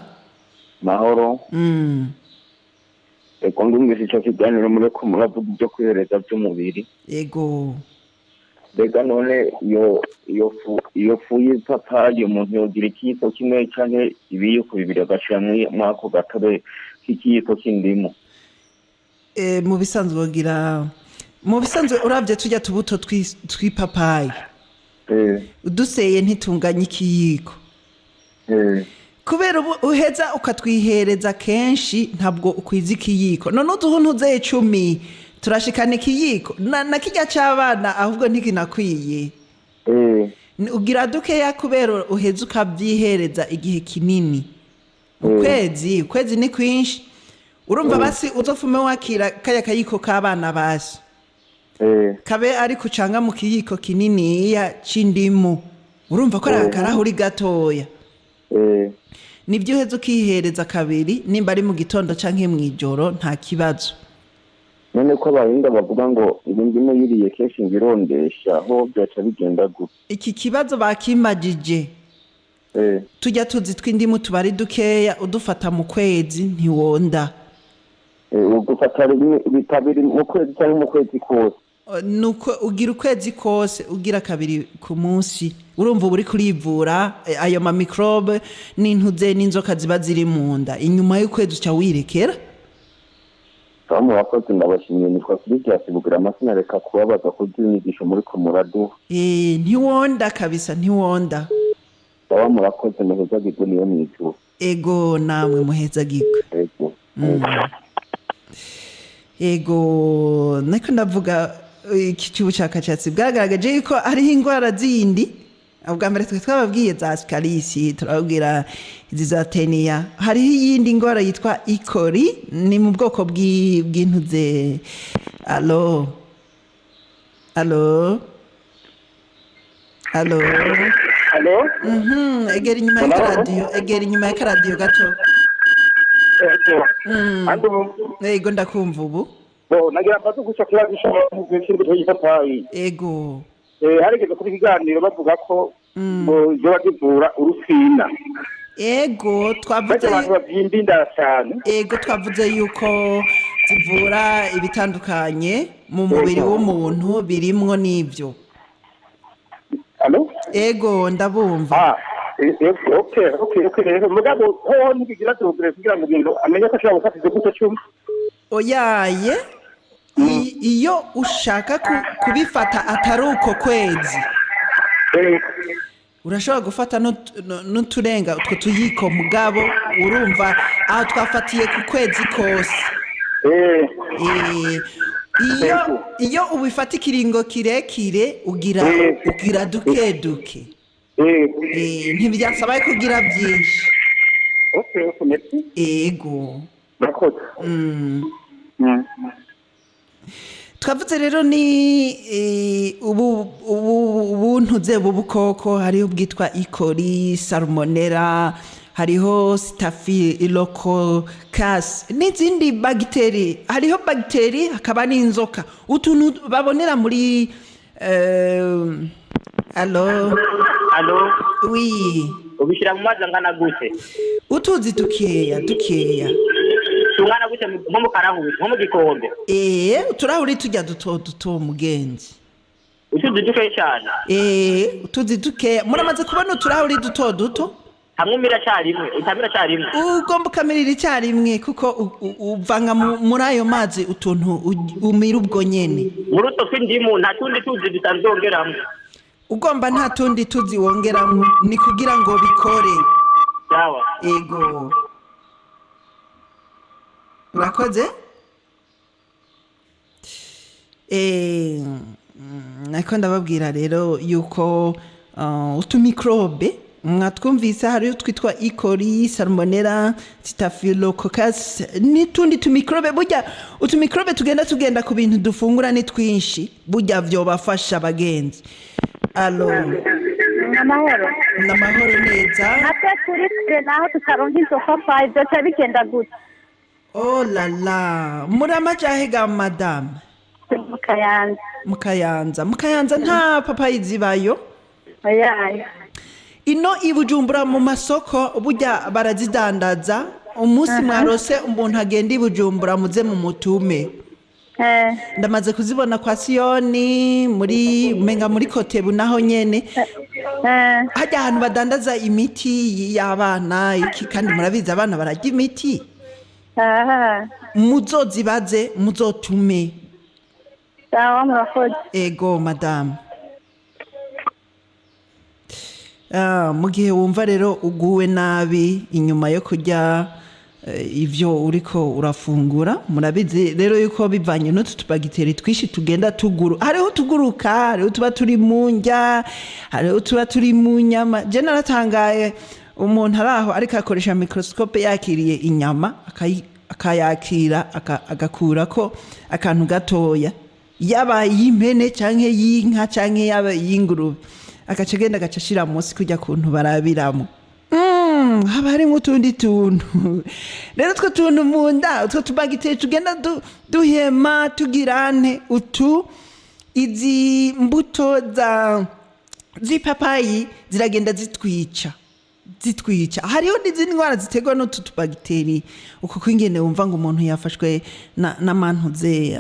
S4: Mahoro. Eko ndumvise ico kiganiro mureko muravuga ibyo kwihereza by'umubiri.
S1: Ego.
S4: Bega none iyo fu y'ipapayi umuntu yogira ikiyiko kimwe canke ibiyiko bibiri agashira mwako gatobe k'ikiyiko c'indimu.
S1: Mu bisanzwe uravye tujya tubuto twipapayi. Uduseye ntitunganye ikiyiko. Kubera uheza ukatwihereza kenshi ntabwo ukwiza ikiyiko. None uduhuntuze 10 turashikana ikiyiko na kijya cy'abana ahubwo ntikinakwiye. Ugira dukeya kubera uheza ukabyihereza igihe kinini. Ukwezi ni kwinshi. Urumva basi uzofume wakira kaya kayiko k'abana basi. Kabe ari kucanga mu kiyiko kinini ya c'indimu. Urumva ko arakarahuri gatoya. Nibyo uheza ukihereza kabiri nimba ari mu gitondo canke mw'ijoro nta kibazo.
S4: None ko abahinga bavuga ngo indimu yiriye kenshi ngirondesha ho byaca bigenda gute?
S1: Iki kibazo bakimagije. Tujya tuzi tw'indimu tubari dukeya udufata mu kwezi ntiwonda.
S4: Ugufata bitabiri mu kwezi cyangwa mu kwezi kose.
S1: Nuko ugira ukwezi kose ugira kabiri ku munsi. Urumva uri kurivura ayo ma microbe n'intuze n'inzoka ziba ziri mu nda. Inyuma y'ukwezi uca wirekera.
S4: Kamu wakoze ndabashimiye nitwa Christian Bugira amasina reka kubabaza kubyinyigisho muri ko muradu.
S1: Ntiwonda kabisa ntiwonda.
S4: Baba murakoze muheza giguniye mwicu.
S1: Ego namwe muheza gigwe. Ego nako ndavuga iki cy'ubushakashatsi bwagaragaje yuko ari ingwara zindi. Ubwa mbere twababwiye za Ascaris turabwira izi za Tenia. Hari yindi ngwara yitwa E. coli ni mu bwoko bw'intuze. Allo. Egera inyuma y'akaradiyo gato. Ego ndakumva ubu.
S3: Nagira mbazo guca kibagisha mu cy'imbuto y'ipapayi.
S1: Ego.
S3: Harigeze kuri kiganiro bavuga ko byo bagivura urusina.
S1: ego twavuze
S3: abantu bavyindinda cyane
S1: ego twavuze yuko zivura ibitandukanye mu mubiri w'umuntu birimwo n'ibyo.
S3: Allo?
S1: Ego ndabumva.
S3: Okay rero mugabo ho ntibigira dogere kugira ngo ibintu amenye ko ashobora gufata izo cyuma
S1: oyaye iyo ushaka kubifata atari uko kwezi urashobora gufata n'uturenga utwo tuyiko mugabo urumva aho twafatiye ku kwezi kose. Iyo ubifata ikiringo kirekire ugira duke ntibyasaba kugira byinshi. Ego twavuze rero ni ubuntu bw'ubukoko hariho ubwitwa E. coli, salmonella, hariho staphylococcus n'izindi bagiteri. Hariho bagiteri hakaba n'inzoka utuntu babonera muri Allo oui
S5: ubishira mu mazi angana gute
S1: utuzi dukeya
S5: tungana gute nko mu karahuri nko mu gikombe
S1: uturahuri tujya duto mugenzi
S5: utuzi dukeya cyane
S1: utuzi dukeya muramaze kubona uturahuri duto
S5: hamwe umira cyarimwe utamira cyarimwe
S1: ugomba ukamirira icyarimwe kuko uvanga muri ayo mazi utuntu umira ubwo nyene
S5: muri utwo tw'indimu nta tundi tuzi dutanzongeramo
S1: ugomba nta tundi tuzi wongeramo ni kugira ngo bikore.
S5: Sawa.
S1: Ego urakoze nako ndababwira rero yuko utumikrobe mwatwumvise hari utwitwa E. coli, salmonella, staphylococcus n'itundi tumikrobe. Burya utumikrobe tugenda ku bintu dufungura ni twinshi burya vyobafasha bagenzi. Allo
S6: namahoro
S1: neza
S6: natwe turi twe naho tutaronka inzoka fayi byose bigenda gute.
S1: Oh la la muramajahe ga madame Mukayanza nta papayi zibayo
S6: oyaye
S1: ino ibujumbura mu masoko burya barazidandaza umunsi mwarose umuntu agenda ibujumbura muze mu mutume. Ndamaze kuzibona kwa Siyoni muri Kotebu naho nyene hajya ahantu badandaza imiti y'abana iki kandi murabizi abana barajya imiti muzozibaze muzotume.
S6: Sawa murakoze.
S1: Ego madame mu gihe wumva rero uguwe nabi inyuma yo kujya ivyo uriko urafungura murabizi rero yuko bivanye n'utu tubagiteri twishi tugenda hariho tuguruka hariho tuba turi mu njya hariho tuba turi mu nyama. Je naratangaye umuntu araho ariko akoresha microscope yakiriye inyama akayakira agakurako akantu gatoya yaba y'impene canke y'inka canke yaba y'ingurube agacegenda agacashira munsi kujya kuntu barabiramo. Haba harimo utundi tuntu rero two tuntu mu nda utwo tubagiteri tugenda duhema tugirane izi mbuto z'ipapayi ziragenda zitwica hariho n'izindi ndwara ziterwa n'utu tubagiteri uko kwingene wumva ngo umuntu yafashwe n'amantuze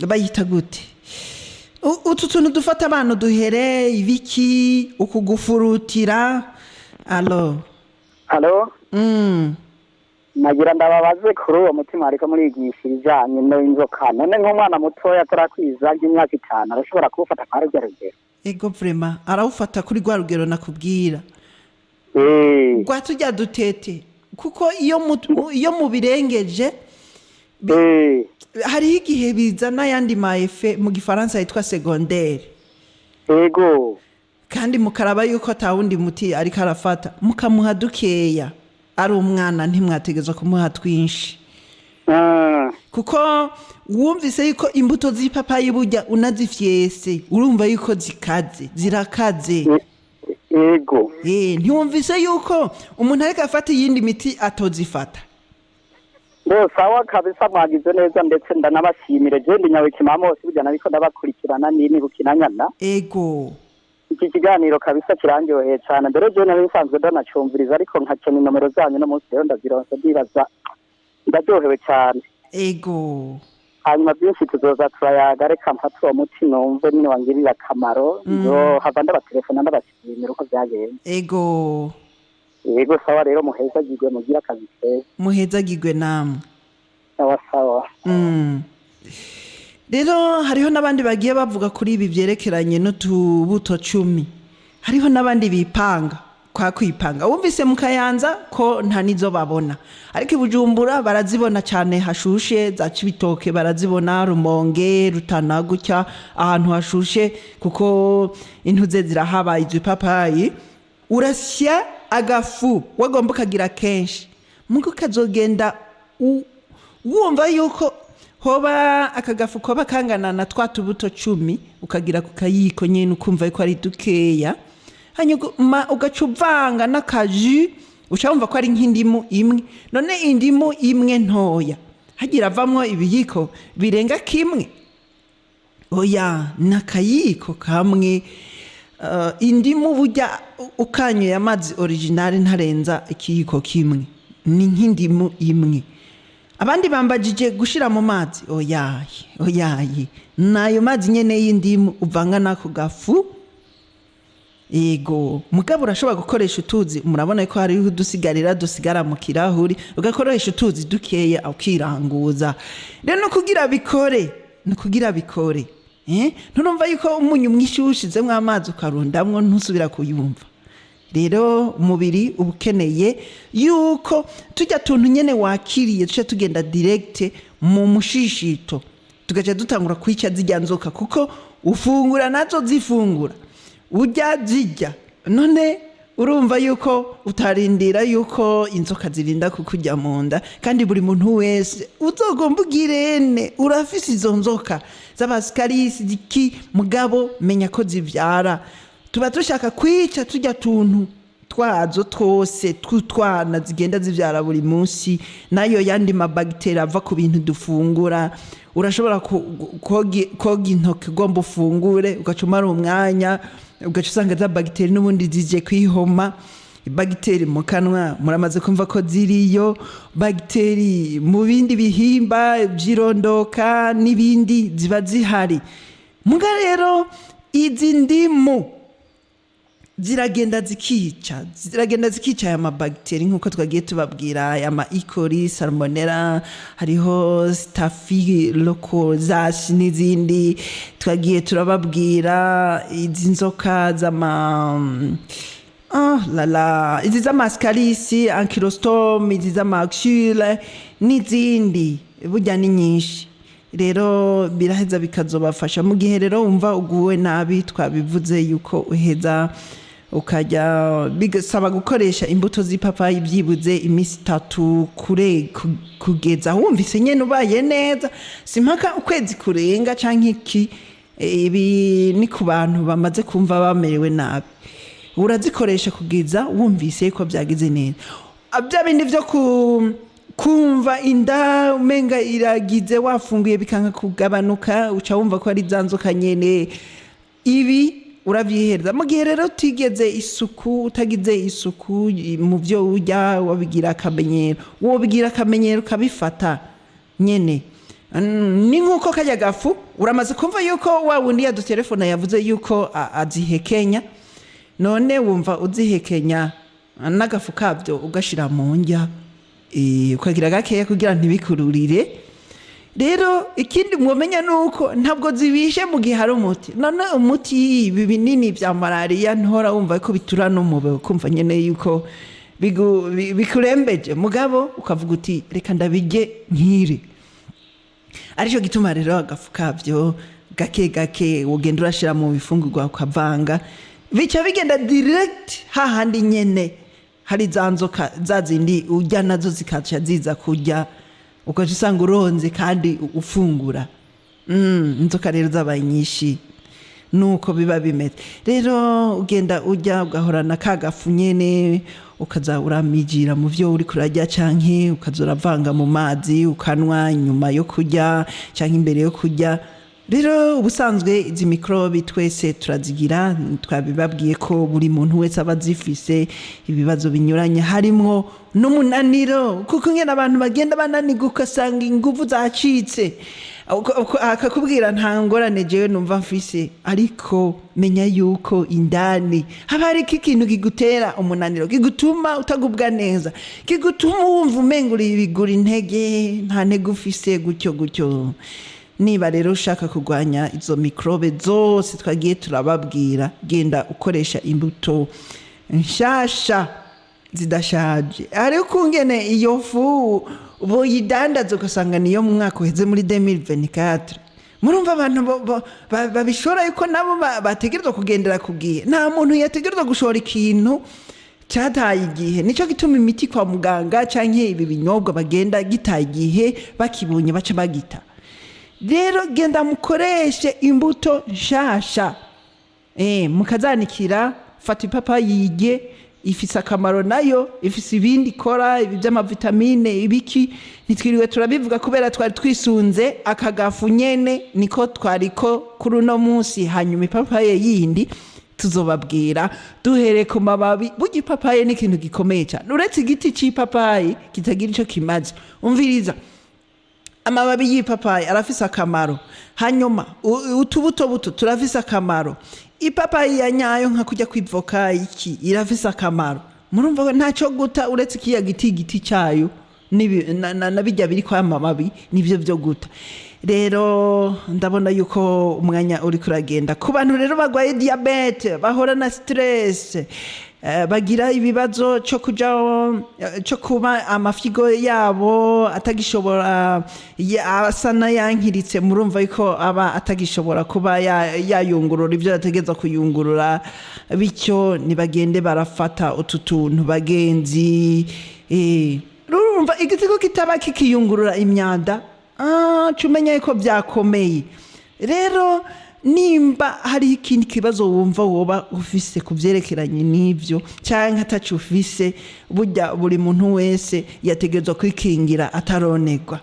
S1: bayita gute utu tuntu dufata abantu duhere ibiki ukugufurutira.
S7: Allo nagira ndababaze kuri uwo mutima ariko murigisha ibijanye n'inzoka none nk'umwana mutoya atarakwiza imyaka 5 arashobora kuwufata kwa rugero.
S1: Ego vraiment arawufata kuri rwa rugero nakubwira tujya dutete kuko iyo mubirengeje hariho igihe bizana yandi maefe mu gifaransa yitwa secondaire.
S7: Ego
S1: kandi mukaraba yuko atawundi muti ariko arafata mukamuha dukeya ari umwana ntimwategezwa kumuha twinshi kuko wumvise yuko imbuto z'ipapayi burya unazifyese urumva yuko zirakaze.
S7: Ego
S1: ntiwumvise yuko umuntu ariko afata iyindi miti atozifata.
S7: Sawa kabisa mwagize neza ndetse ndanabashimire je ndi nyawe kimamo burya nabiko ndabakurikirana nini bukinanyana.
S1: Ego
S7: iki kiganiro kabisa kirangyoheye cyane mbere je nari nsanzwe ndanacumviriza ariko nkakena nomero zanyu no munsi rero ndazironse ndibaza ndaryohewe cyane
S1: ego
S7: hanyuma byinshi tuzoza turayaga reka mfate uwo muti numve nyine wangirira akamaro nzo hava ndabatelefona ndabashimira uko byagenze
S1: ego
S7: sawa rero muhezagirwe mugira akazi keza
S1: muhezagirwe namwe
S7: sawa
S1: rero hariho n'abandi bagiye bavuga kuri ibi byerekeranye n'utubuto 10 hariho n'abandi bipanga kwa kwipanga wumvise mu Kayanza ko nta nizo babona ariko ibujumbura barazibona cyane hashushe za Cibitoke barazibona Rumonge Rutana gutya ahantu hashushe kuko intuze zirahaba izipapayi urasya agafu wagomba kagira kenshi muko kazogenda wumva yuko hoba akagafu koba kangana na twatubuto 10 ukagira ku kayiko nyene ukumva yuko ari dukeya hanyuma ugacuvanga n'akaji ucamva ko ari nk'indimu imwe none indimu imwe ntoya hagira avamwo ibiyiko birenga kimwe oya nakayiko kamwe indimu burya ukanyoye amazi original ntarenza ikiyiko kimwe ni nk'indimu imwe abandi bambajije gushira mu mazi oyayi nayo mazi nyene y'indimu uvanga nako gafu ego mugabo urashobora gukoresha utuzi murabona ko hari udusigarira dusigara mu kirahuri ugakoresha utuzi dukeya ukiranguza rero no kugira bikore nturumva yuko umunyu mwinshi ushizemwo amazi ukarundamwo ntusubira kuyumva rero umubiri ubukeneye yuko tujya tuntu nyene wakiriye tuce tugenda direct mu mushishito tugaca dutangura kwica zijya nzoka kuko ufungura nazo zifungura ujya zijya none urumva yuko utarindira yuko inzoka zirinda kukujya mu nda kandi buri muntu wese uzogomba ugirene urafise izo nzoka z'abasikarisi ziki mugabo menya ko zivyara tuba dushaka kwica tujya tuntu twazo twose tw'utwana zigenda zivyara buri munsi nayo yandi mabagiteri ava ku bintu dufungura urashobora koga intoki ugomba ufungure ugacumara umwanya ugaca usanga za bagiteri n'ubundi zije kwihoma bagiteri mu kanwa muramaze kumva ko ziriyo bagiteri mu bindi bihimba byirondoka n'ibindi ziba zihari muga rero izi ndimu ziragenda zikica aya mabagiteri nk'uko twagiye tubabwira aya ma E. coli salmonella hariho staphylococcus n'izindi twagiye turababwira izi nzoka izi z'amascarisi ankylostom izi z'amaxille n'izindi burya ni nyinshi rero biraheza bikazobafasha mu gihe rero wumva uguwe nabi twabivuze yuko uheza ukajya bigasaba gukoresha imbuto z'ipapayi byibuze iminsi 3 kugeza wumvise nyene ubaye neza simpaka ukwezi kurenga canke iki ibi ni ku bantu bamaze kumva bamerewe nabi urazikoresha kugeza wumvise ko byagize neza bya bindi byo kumva inda umenga iragize wafunguye bikanga kugabanuka uca wumva ko ari zanzoka nyene ibi uravyihereza mu gihe rero utigeze utagize isuku mu byo urya wabigira akamenyero kabifata nyene ni nkuko kajya gafu uramaze kumva yuko wa wundi ya telefone yavuze yuko azihekenya none wumva uzihekenya n'agafu kabyo ugashira mu njya ukagira gakeya kugira ntibikururire rero ikindi mwomenya nuko ntabwo zibishe mu gihe hari umuti none umuti ibi binini bya malaria ntora wumva ko bitura no mube kumva nyene yuko bikurembeje mugabo ukavuga uti reka ndabige nkire arico gituma rero agafu kabyo gake ugenda urashira mu bifungurwa ukavanga bica bigenda direct hahandi nyene hari zanzoka zazindi ujya nazo zikaca ziza kujya ukaje usanga uronze kandi ufungura inzoka rero zabaye nyinshi nuko biba bimeze rero ugenda ujya ugahorana kagafu nyene ukaza uramijira mu vyo uri kurajya canke ukaza uravanga mu mazi ukanwa nyuma yo kujya canke imbere yo kujya rero ubusanzwe izi mikorobe twese turazigira twabibabwiye ko buri muntu wese aba azifise ibibazo binyuranye harimwo n'umunaniro kuko ngena abantu bagenda bananiga ugasanga ingufu zacitse akakubwira nta ngorane jewe numva mfise ariko menya yuko indani haba hari ikintu kigutera umunaniro kigutuma utagubwa neza kigutuma wumva umengura ibigura intege nta ntege ufise gutyo niba rero ushaka kurwanya izo mikorobe zose twagiye turababwira genda ukoresha imbuto nshasha zidashaje ariko kungene iyo fu boyidandaza ugasanga niyo mu mwaka uheze muri 2024 murumva abantu babishora yuko nabo bategerezwa kugendera kugiye nta muntu yategerezwa gushora ikintu cyataye igihe nico gituma imiti kwa muganga canke ibi binyobwa bagenda gitaye igihe bakibonye baca bagita rero genda mukoreshe imbuto nshasha mukazanikira fata ipapayi yige ifise akamaro nayo ifise ibindi ikora ibi by'amavitamine ibiki nitwiriwe turabivuga kubera twari twisunze akagafu nyene niko twariko kuri uno munsi hanyuma ipapaye yindi tuzobabwira duhere ku mababi burya ipapaye ni ikintu gikomeye cyane uretse igiti c'ipapayi kitagira ico kimaze umviriza amababi y'ipapayi arafise akamaro hanyuma utubuto turafise akamaro ipapayi ya nyayo nka kujya kwivoka iki irafise akamaro murumva ntaco guta uretse kiya giti cyayo nabijya biri kwa amababi nivyo byo guta rero ndabona yuko umwanya uri kuragenda ku bantu rero bagwaye diabete bahora na stress bagira ibibazo cyo kuba amafigo yabo atagishobora asana yankiritse murumva yuko aba atagishobora kuba yayungurura ibyo yategeza kuyungurura bityo nibagende barafata ututuntu bagenzi urumva igitego kitaba kikiyungurura imyanda cumenya yuko byakomeye rero nimba hari ikindi kibazo wumva woba ufise kuvyerekeranye n'ivyo canke atacu ufise burya buri muntu wese yategezwa kwikingira ataronegwa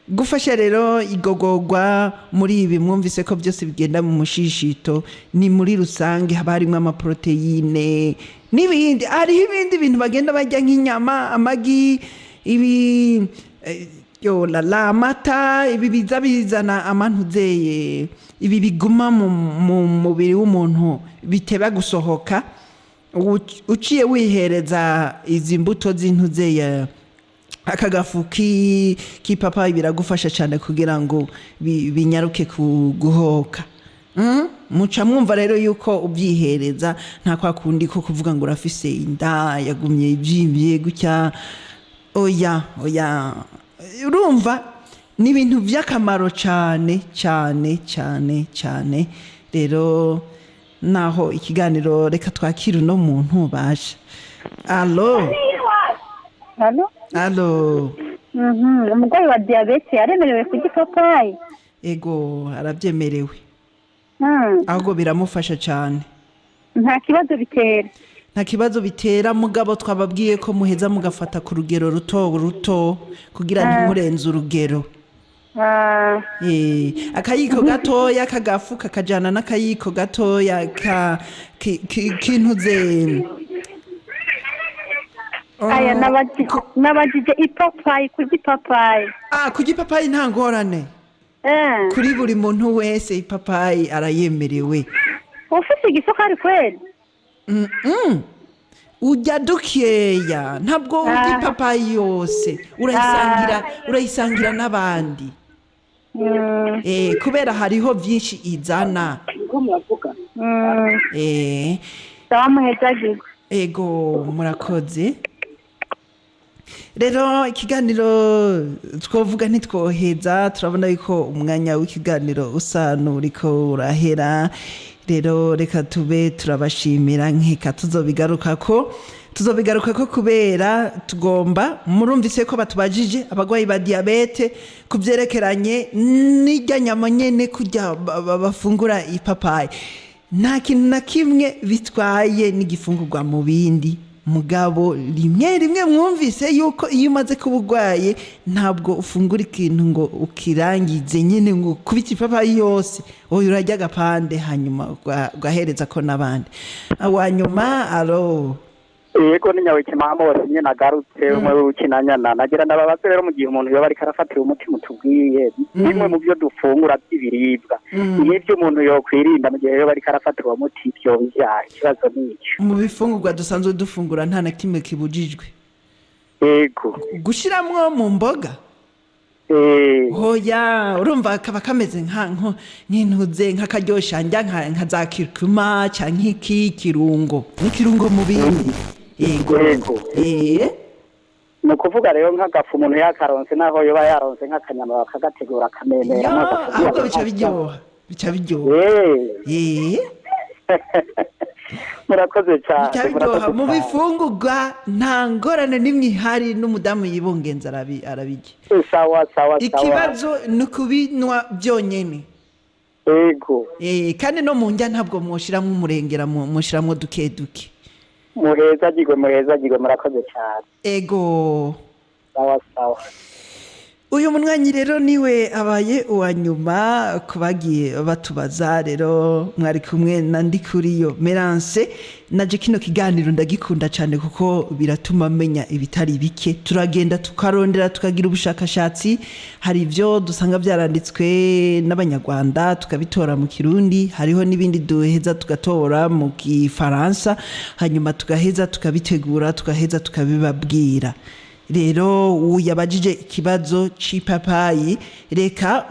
S1: gufasha rero igogorwa muri ibi mwumvise ko byose bigenda mu mushishito ni muri rusange haba harimo amaproteine n'ibindi hariho ibindi bintu bagenda barya nk'inyama amagi ibi la mata ibi biza bizana amantuzeye ibi biguma mu mubiri w'umuntu biteba gusohoka uciye wihereza izi mbuto z'intuzeye akagafu k'ipapayi biragufasha cyane kugira ngo binyaruke guhoka muca mwumva rero yuko ubyihereza nta kwa kundi ko kuvuga ngo urafise inda yagumye ibyimbye gutya oya urumva ni ibintu by'akamaro cyane rero naho ikiganiro reka twakira uno muntu baje alo
S6: umurwayi wa diyabete yaremerewe kurya ipapayi
S1: ego arabyemerewe ahubwo biramufasha cyane
S6: nta kibazo bitera mugabo twababwiye ko muheza mugafata ku rugero ruto kugira ntimurenze urugero
S1: akayiko gatoya kagafu kakajana n'akayiko gatoya kintuze
S6: aya nabajije ipapayi kurya ipapayi
S1: kurya ipapayi nta ngorane kuri buri muntu wese ipapayi arayemerewe
S6: ufite igisukari kweli
S1: ujya dukeya ntabwo urya ipapayi yose urayisangira n'abandi kubera hariho byinshi izana ego murakoze rero ikiganiro twovuga ntitwoheza turabona yuko umwanya w'ikiganiro usa n'uriko urahera rero reka tube turabashimira nkeka tuzobigaruka ko kubera tugomba murumvise ko batubajije abagwayi ba diabete kuvyerekeranye n'irya nyama nyene kujya bafungura ipapayi nta kintu na kimwe bitwaye n'igifungurwa mu bindi mugabo rimwe mwumvise yuko iyo umaze kuba urwaye ntabwo ufungura ikintu ngo ukirangize nyine ngo kubita ipapayi yose wowe urarya agapande hanyuma ugahereza ko n'abandi wanyuma aro
S7: yego ni nyawe kimamo wose nyine nagarutse umwe w'ukinanyana nagira ndababaze rero mu gihe umuntu yoba ariko arafatira umuti mutubwiye bimwe mu byo dufungura by'ibiribwa n'ibyo umuntu yokwirinda mu gihe yoba ariko arafatira uwo muti byo bijyaye ikibazo n'icyo
S1: mu bifungurwa dusanzwe dufungura nta na kimwe kibujijwe
S7: yego
S1: gushiramwo mu mboga hoya urumva kaba kameze nk'intuze nk'akaryosha njya nka za kirikuma cyangwa nk'ikirungo n'ikirungo mu bindi yego
S7: ni ukuvuga rero nk'agafu umuntu yakaronse naho yoba yaronse nk'akanyama bakagategura akamemera
S1: ahubwo bica biryoha
S7: murakoze cyane
S1: bica biryoha mu bifungurwa nta ngorane n'imwe ihari n'umudamu yibungenza arabijya
S7: sawa
S1: ikibazo ni ukubinwa byonyine
S7: yego
S1: kandi no mu njya ntabwo mushyiramo umurengera mushyiramo duke
S7: muhezagirwe murakoze cyane
S1: ego
S7: sawa
S1: uyu munywanyi rero niwe abaye uwa nyuma ku bagiye batubaza rero mwari kumwe na Ndikuriyo Merance naje kino kiganiro ndagikunda cyane kuko biratuma menya ibitari bike turagenda tukarondera tukagira ubushakashatsi hari ibyo dusanga byaranditswe n'abanyarwanda tukabitora mu kirundi hariho n'ibindi duheza tugatora mu gifaransa hanyuma tugaheza tukabitegura tugaheza tukabibabwira rero uyabajije ikibazo c'ipapayi reka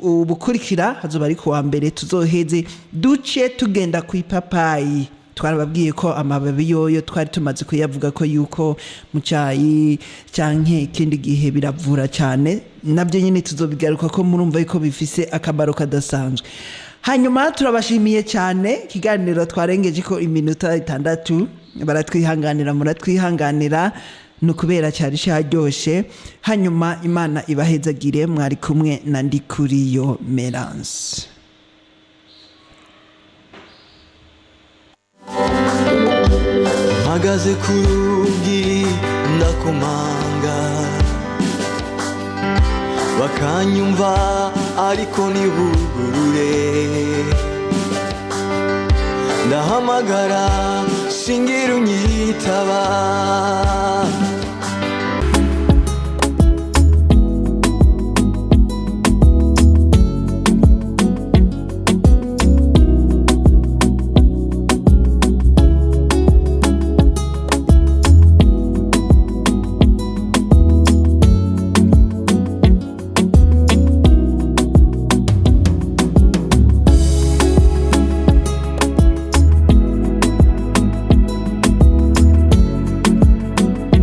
S1: ubukurikira hazoba ari kuwa mbere tuzoheze duce tugenda ku ipapayi twarababwiye ko amababi yoyo twari tumaze kuyavuga ko yuko mu cyayi canke ikindi gihe biravura cyane nabyo nyine tuzobigaruka ko murumva yuko bifise akamaro kadasanzwe hanyuma turabashimiye cyane ikiganiro twarengeje ko iminota 6 baratwihanganira muratwihanganira nukubera cyari cyaryoshye hanyuma Imana ibahezagire mwari kumwe na Ndikuriyo Merance
S8: mpagaze ku rugi ndakomanga bakanyumva ariko ntibugurure ndahamagara singira unyitaba